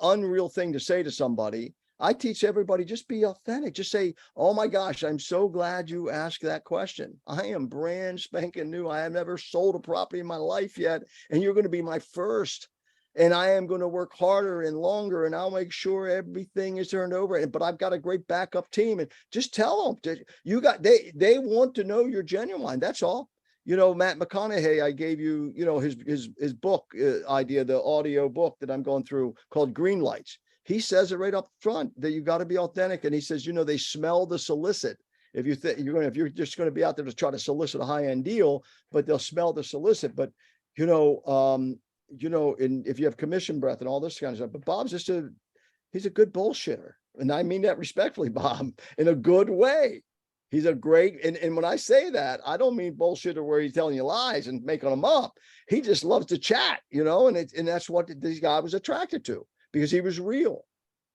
unreal thing to say to somebody, I teach everybody, just be authentic. Just say, oh my gosh, I'm so glad you asked that question. I am brand spanking new. I have never sold a property in my life yet. And you're going to be my first. And I am going to work harder and longer, and I'll make sure everything is turned over. But I've got a great backup team. And just tell them they want to know you're genuine. That's all. Matt McConaughey, I gave you, his book idea, the audio book that I'm going through called Green Lights. He says it right up front that you got to be authentic. And he says, they smell the solicit. If you think if you're just going to be out there to try to solicit a high-end deal, but they'll smell the solicit. But, and if you have commission breath and all this kind of stuff, but Bob's he's a good bullshitter. And I mean that respectfully, Bob, in a good way. He's a great, and when I say that, I don't mean bullshitter where he's telling you lies and making them up. He just loves to chat, and that's what this guy was attracted to, because he was real.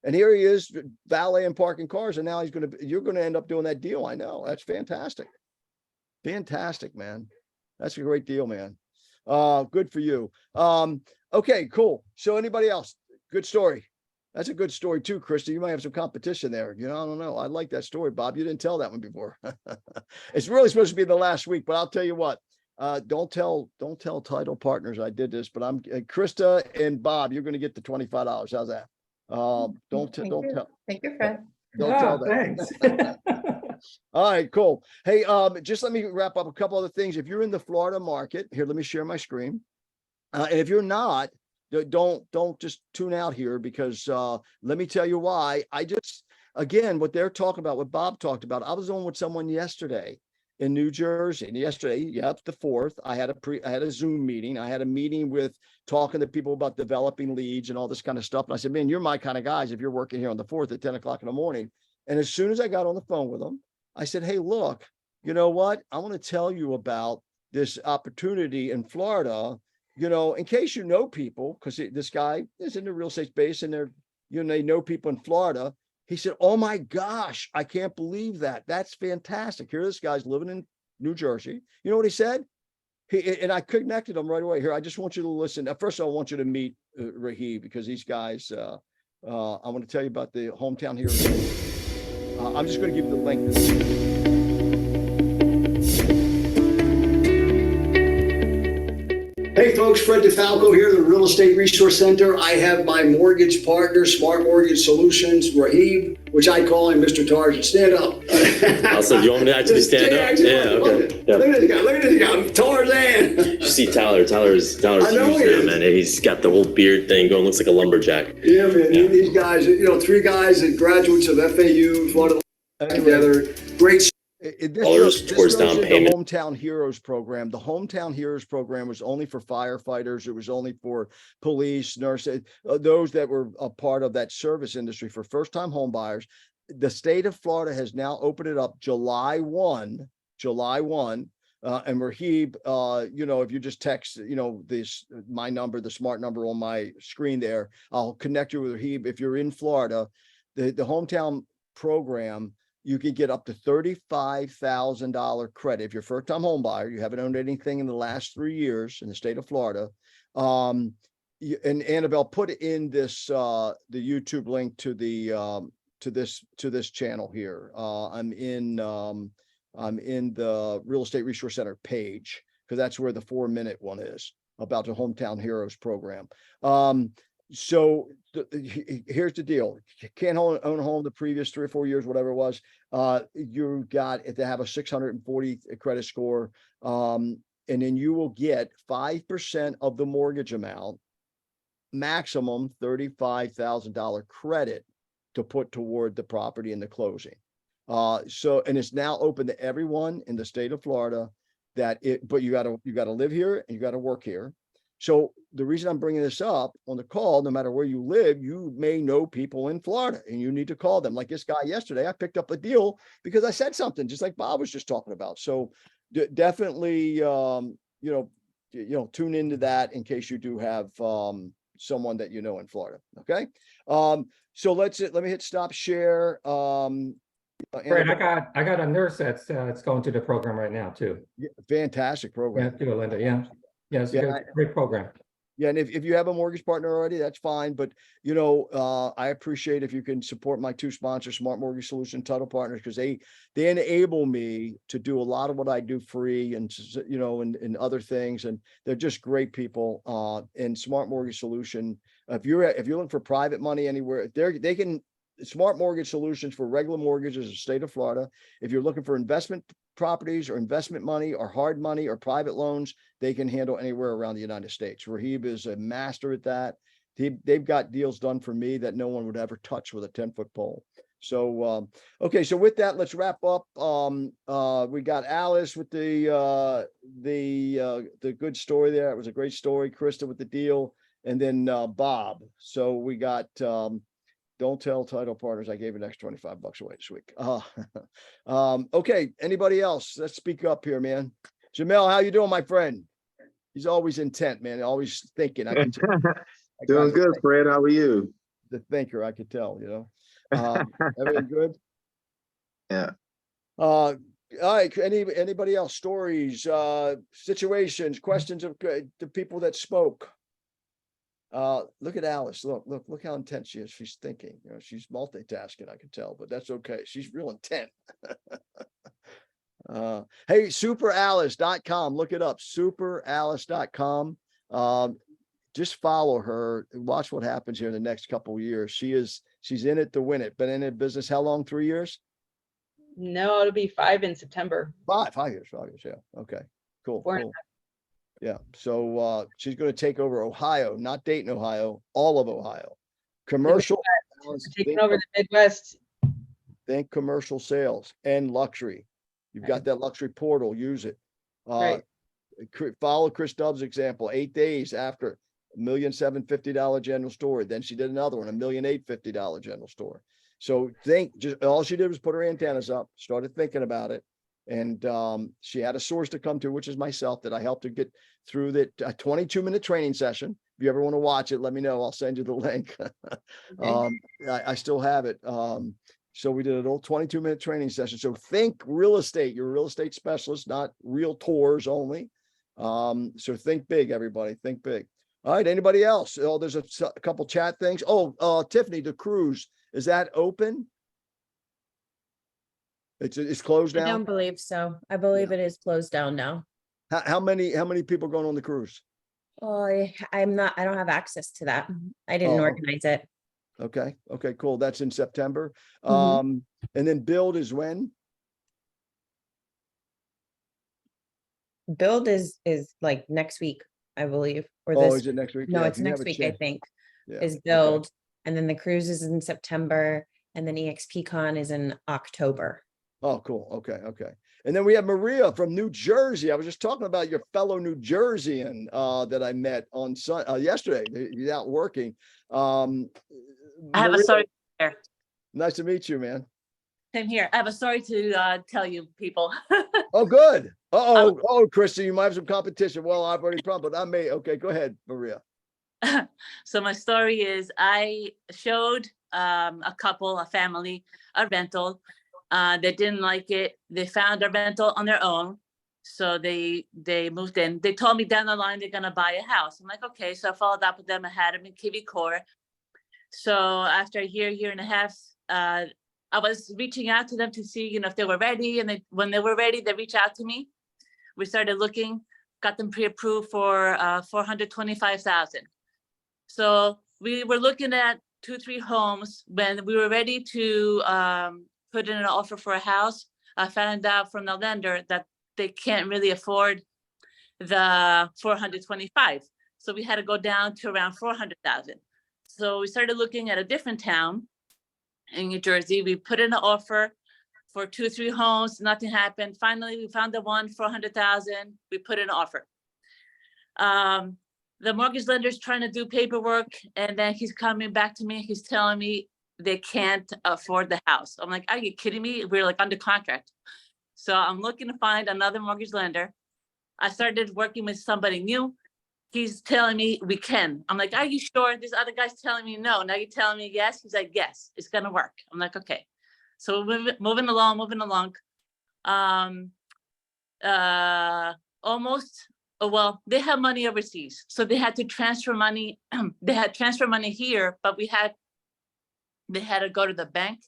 And here he is valeting parking cars, and now you're going to end up doing that deal. I know. That's fantastic. Fantastic, man. That's a great deal, man. Good for you. Okay, cool. So anybody else? Good story. That's a good story too, Krista. You might have some competition there. I don't know. I like that story, Bob. You didn't tell that one before. It's really supposed to be the last week, but I'll tell you what. Don't tell title partners I did this, but I'm Krista and Bob. You're going to get the $25. How's that? Don't tell. Thank you, Fred. Don't tell that. Thanks. All right, cool. Hey, just let me wrap up a couple other things. If you're in the Florida market, here, let me share my screen. And if you're not, don't just tune out here, because let me tell you why. Again, what they're talking about, what Bob talked about, I was on with someone yesterday in New Jersey. And yesterday, the 4th, I had a Zoom meeting. I had a meeting with talking to people about developing leads and all this kind of stuff. And I said, man, you're my kind of guys if you're working here on the 4th at 10 o'clock in the morning. And as soon as I got on the phone with them, I said, hey, look, you know what? I want to tell you about this opportunity in Florida, in case you know people, because this guy is in the real estate space and they know people in Florida. He said, oh my gosh, I can't believe that. That's fantastic. Here, this guy's living in New Jersey. You know what he said? And I connected him right away. Here, I just want you to listen. First of all, I want you to meet Rahib, because these guys, I want to tell you about the Hometown Heroes. I'm just going to give you the link. Hey folks, Fred DeFalco here, the Real Estate Resource Center. I have my mortgage partner, Smart Mortgage Solutions, Rahib, which I call him Mr. Tarzan. Stand up. Also, do you want me to actually stand up? Yeah, okay. Yeah. Look at this guy, look at this guy, Tarzan. You see Tyler. Tyler's I know huge he now, is. man. He's got the whole beard thing going, looks like a lumberjack. Yeah, man, Yeah. these guys, three guys that graduates of FAU, Florida, together, great. Dollars towards down goes into payment. Hometown Heroes program. The Hometown Heroes program was only for firefighters. It was only for police, nurses, those that were a part of that service industry for first-time home buyers. The state of Florida has now opened it up July 1. And Rahib, if you just text, my number, the smart number on my screen there, I'll connect you with Rahib. If you're in Florida, the Hometown program, you can get up to $35,000 credit. If you're a first-time home buyer, you haven't owned anything in the last 3 years in the state of Florida. And Annabelle, put in this, the YouTube link to the, to this channel here. I'm in the Real Estate Resource Center page, because that's where the 4-minute one is about the Hometown Heroes program. So here's the deal. You can't own a home the previous 3 or 4 years, whatever it was. You got to have a 640 credit score. And then you will get 5% of the mortgage amount, maximum $35,000 credit to put toward the property in the closing. And it's now open to everyone in the state of Florida but you gotta live here and you gotta work here. So the reason I'm bringing this up on the call, no matter where you live, you may know people in Florida and you need to call them. Like this guy yesterday, I picked up a deal because I said something just like Bob was just talking about. So definitely, tune into that in case you do have someone that you know in Florida. Okay. So let me hit stop share. Fred, I got a nurse that's going to the program right now too. Yeah, fantastic program. Yeah, too, Linda. Yeah. Yeah, it's a great program. Yeah, and if you have a mortgage partner already, that's fine. But I appreciate if you can support my 2 sponsors, Smart Mortgage Solution, Title Partners, because they enable me to do a lot of what I do free, and and other things, and they're just great people. And Smart Mortgage Solution, if you're looking for private money anywhere, they can. Smart Mortgage Solutions for regular mortgages in the state of Florida. If you're looking for investment properties or investment money or hard money or private loans, they can handle anywhere around the United States. Rahib is a master at that. They've got deals done for me that no one would ever touch with a 10-foot pole. So, okay. So with that, let's wrap up. We got Alice with the good story there. It was a great story. Krista with the deal, and then Bob. So we got, don't tell Title Partners I gave an extra $25 away this week. Okay. Anybody else? Let's speak up here, man. Jamel, how you doing, my friend? He's always intent, man. Always thinking. I can tell. Doing good, Fred. How are you? The thinker, I could tell. Everything good? Yeah. All right. Anybody else? Stories, situations, questions of the people that spoke. Look at Alice. Look how intense she is. She's thinking. She's multitasking, I can tell, but that's okay. She's real intent. Hey, superalice.com. Look it up. Superalice.com. Just follow her and watch what happens here in the next couple of years. She's in it to win it. Been in the business how long? 3 years? No, it'll be 5 in September. 5 years. Yeah. Okay. Cool. 4.5. Yeah. So she's going to take over Ohio, not Dayton, Ohio, all of Ohio. Commercial. Taking over the Midwest. Think commercial sales and luxury. You've got that luxury portal. Use it. Right. Follow Chris Dubb's example. 8 days after $1,750,000 general store. Then she did another one, $1,850,000 general store. So just all she did was put her antennas up, started thinking about it. And she had a source to come to, which is myself, that I helped her get through that 22-minute training session. If you ever want to watch it, let me know. I'll send you the link. I still have it. So we did an old 22-minute training session. So think real estate. You're a real estate specialist, not realtors only. So think big, everybody. Think big. All right, anybody else? Oh, there's a couple chat things. Oh, Tiffany, the cruise, is that open? It's closed I now? don't believe so. I believe it is closed down now. How many people going on the cruise? Oh, I don't have access to that. I didn't Oh, organize it. okay, cool. That's in September. Mhm. And then build is when? Build is like next week, I believe, or Oh, this. is it next week? No, Yeah, if it's you have next a week, I chance- think, Yeah, is okay. build. And then the cruise is in September and then EXPCon is in October. Oh, cool. Okay. And then we have Maria from New Jersey. I was just talking about your fellow New Jerseyan that I met on yesterday. He's out working. I have a Maria, story here. nice to meet you, man. Same here. I have a story to tell you people. Oh, good. Oh, Christy, you might have some competition. Well, I've already prompted. I may. Okay, go ahead, Maria. So my story is I showed a couple, a family, a rental. They didn't like it. They found a rental on their own. So they moved in. They told me down the line they're gonna buy a house. I'm like, okay. So I followed up with them. I had them in KV Core. So after a year and a half, I was reaching out to them to see, if they were ready. And when they were ready, they reached out to me. We started looking, got them pre-approved for $425,000. So we were looking at 2-3 homes. When we were ready to put in an offer for a house, I found out from the lender that they can't really afford the 425. So we had to go down to around 400,000. So we started looking at a different town in New Jersey. We put in an offer for 2-3 homes. Nothing happened. Finally, we found the one for 100,000. We put in an offer. The mortgage lender's trying to do paperwork, and then he's coming back to me. He's telling me they can't afford the house. I'm like, are you kidding me? We're like under contract. So I'm looking to find another mortgage lender. I started working with somebody new. He's telling me we can. I'm like, are you sure? This other guy's telling me no. Now you're telling me yes. He's like, yes, it's gonna work. I'm like, okay. So we're moving along. Well, they have money overseas, so they had to transfer money. They had transfer money here, but they had to go to the bank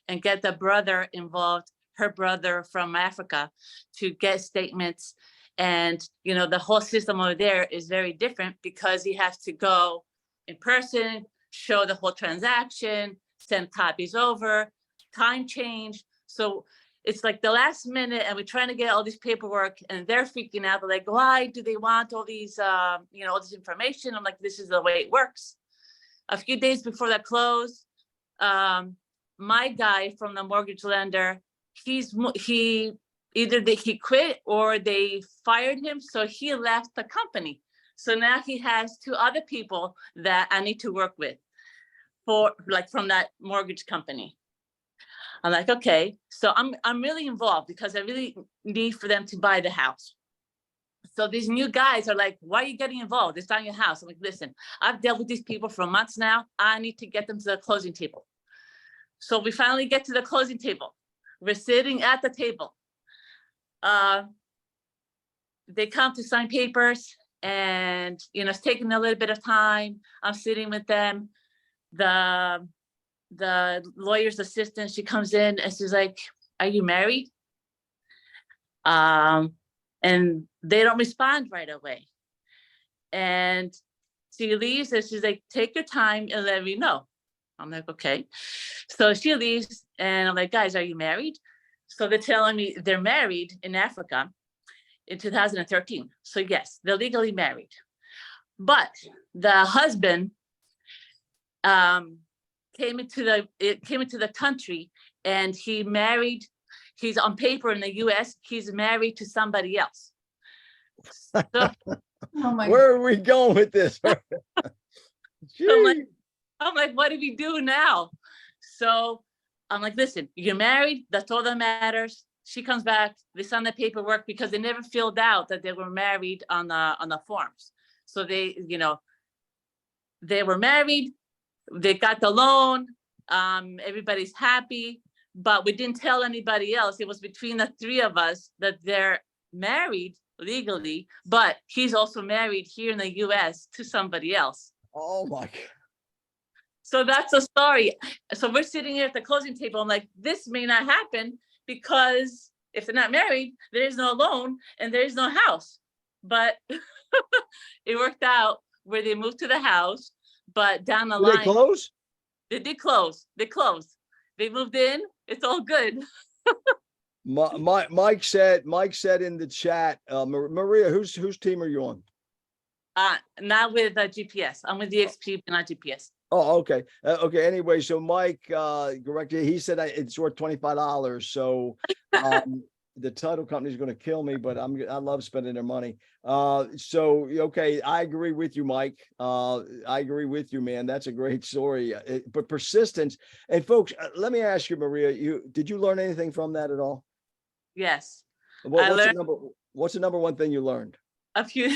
and get the brother involved, her brother from Africa, to get statements. And, the whole system over there is very different because he has to go in person, show the whole transaction, send copies over, time change. So it's like the last minute and we're trying to get all this paperwork and they're freaking out. They're like, why do they want all these, all this information? I'm like, this is the way it works. A few days before that close, my guy from the mortgage lender, he quit or they fired him. So he left the company. So now he has 2 other people that I need to work with from that mortgage company. I'm like, okay, so I'm really involved because I really need for them to buy the house. So these new guys are like, why are you getting involved? It's not your house. I'm like, listen, I've dealt with these people for months now. I need to get them to the closing table. So we finally get to the closing table. We're sitting at the table. They come to sign papers and, it's taking a little bit of time. I'm sitting with them. The lawyer's assistant, she comes in and she's like, are you married? And they don't respond right away. And she leaves and she's like, take your time and let me know. I'm like, okay. So she leaves and I'm like, guys, are you married? So they're telling me they're married in Africa in 2013. So yes, they're legally married. But the husband came into the country and he's on paper in the US, he's married to somebody else. So, Oh my. Where are we going with this? I'm like, what do we do now? So I'm like, listen, you're married, that's all that matters. She comes back, they sign the paperwork because they never filled out that they were married on the forms. So they were married, they got the loan, everybody's happy, but we didn't tell anybody else. It was between the 3 of us that they're married legally, but he's also married here in the US to somebody else. Oh my. So that's the story. So we're sitting here at the closing table. I'm like, this may not happen because if they're not married, there is no loan and there is no house. But it worked out where they moved to the house, but down the Did line. they close? They did close. They closed. They moved in. It's all good. Mike said in the chat, Maria, whose team are you on? Not with GPS. I'm with DXP, but not GPS. Oh, okay. Okay. Anyway, so Mike, corrected, he said it's worth $25. So, the title company is going to kill me, but I love spending their money. So, okay. I agree with you, Mike. I agree with you, man. That's a great story, but persistence. And folks, let me ask you, Maria, did you learn anything from that at all? Yes. What's the number one thing you learned? A few.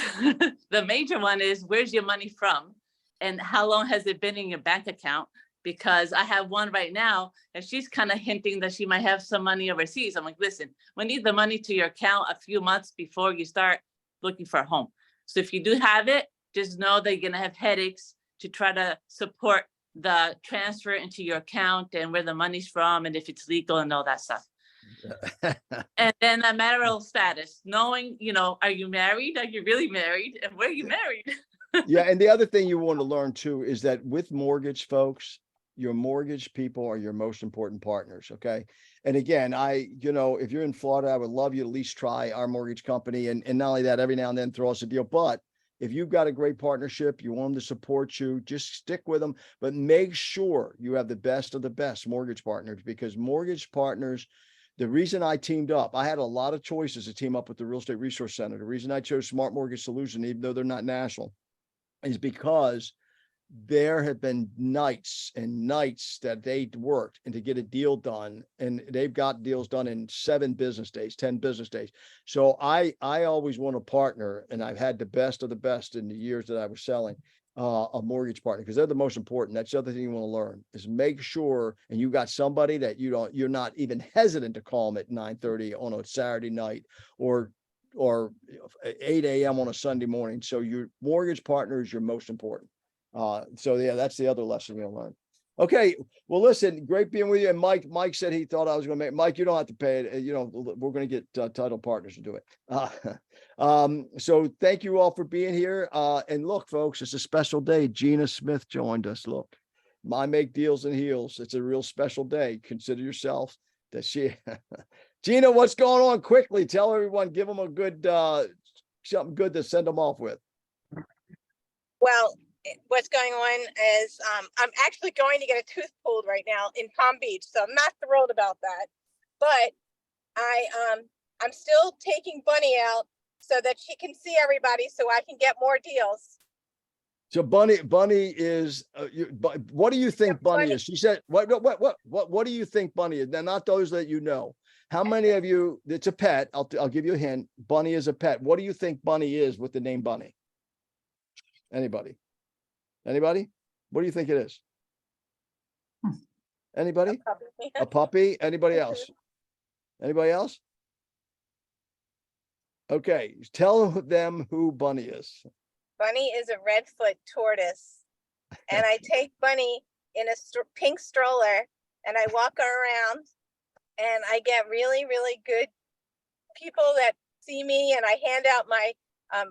The major one is, where's your money from? And how long has it been in your bank account? Because I have one right now and she's kind of hinting that she might have some money overseas. I'm like, listen, we need the money to your account a few months before you start looking for a home. So if you do have it, just know that you're going to have headaches to try to support the transfer into your account and where the money's from and if it's legal and all that stuff. And then a marital status, knowing, are you married? Are you really married? And where are you married? Yeah. And the other thing you want to learn too, is that with mortgage folks, your mortgage people are your most important partners. Okay. And again, if you're in Florida, I would love you to at least try our mortgage company. And not only that, every now and then throw us a deal, but if you've got a great partnership, you want them to support you, just stick with them, but make sure you have the best of the best mortgage partners, because mortgage partners, the reason I teamed up, I had a lot of choices to team up with the Real Estate Resource Center. The reason I chose Smart Mortgage Solution, even though they're not national, is because there have been nights and nights that they worked and to get a deal done, and they've got deals done in 7 business days, 10 business days. So I always want to partner, and I've had the best of the best in the years that I was selling a mortgage partner, because they're the most important. That's the other thing you want to learn, is make sure, and you got somebody that you're not even hesitant to call them at 9:30 on a Saturday night or 8 a.m. on a Sunday morning. So your mortgage partner is your most important. So yeah, that's the other lesson you'll learn. Okay. Well, listen, great being with you. And Mike said he thought I was going to make, Mike, you don't have to pay it. We're going to get title partners to do it. So thank you all for being here. And look, folks, it's a special day. Gina Smith joined us. Look, I make deals in heels. It's a real special day. Consider yourself that she, Gina, what's going on? Quickly tell everyone, give them a good, something good to send them off with. Well, what's going on is I'm actually going to get a tooth pulled right now in Palm Beach, so I'm not thrilled about that. But I'm still taking Bunny out so that she can see everybody, so I can get more deals. So Bunny is. What do you think Bunny is? She said, "What do you think Bunny is?" Now, not those that you know. How many of you? It's a pet. I'll give you a hint. Bunny is a pet. What do you think Bunny is with the name Bunny? Anybody? What do you think it is? Anybody? A puppy? Anybody else? Anybody else? Okay, tell them who Bunny is. Bunny is a Redfoot tortoise, and I take Bunny in a pink stroller, and I walk her around, and I get really, really good people that see me, and I hand out my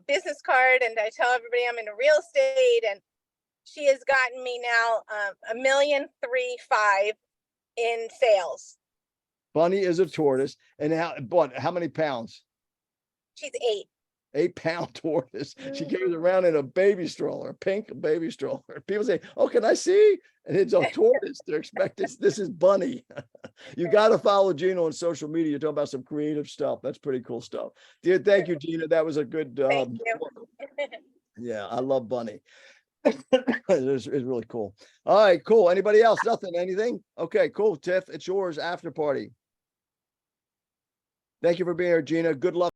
business card, and I tell everybody I'm in real estate, and she has gotten me now $1.35 million in sales. Bunny is a tortoise, and how many pounds? She's 8. 8-pound tortoise. She carries around in a baby stroller, a pink baby stroller. People say, "Oh, can I see?" And it's a tortoise. They're expecting this is Bunny. You got to follow Gina on social media. You're talking about some creative stuff. That's pretty cool stuff. Dear, thank you, Gina. That was a good. Thank you. Yeah, I love Bunny. It's really cool. All right, cool. Anybody else? Nothing? Anything? Okay, cool. Tiff, it's yours. After party. Thank you for being here, Gina. Good luck.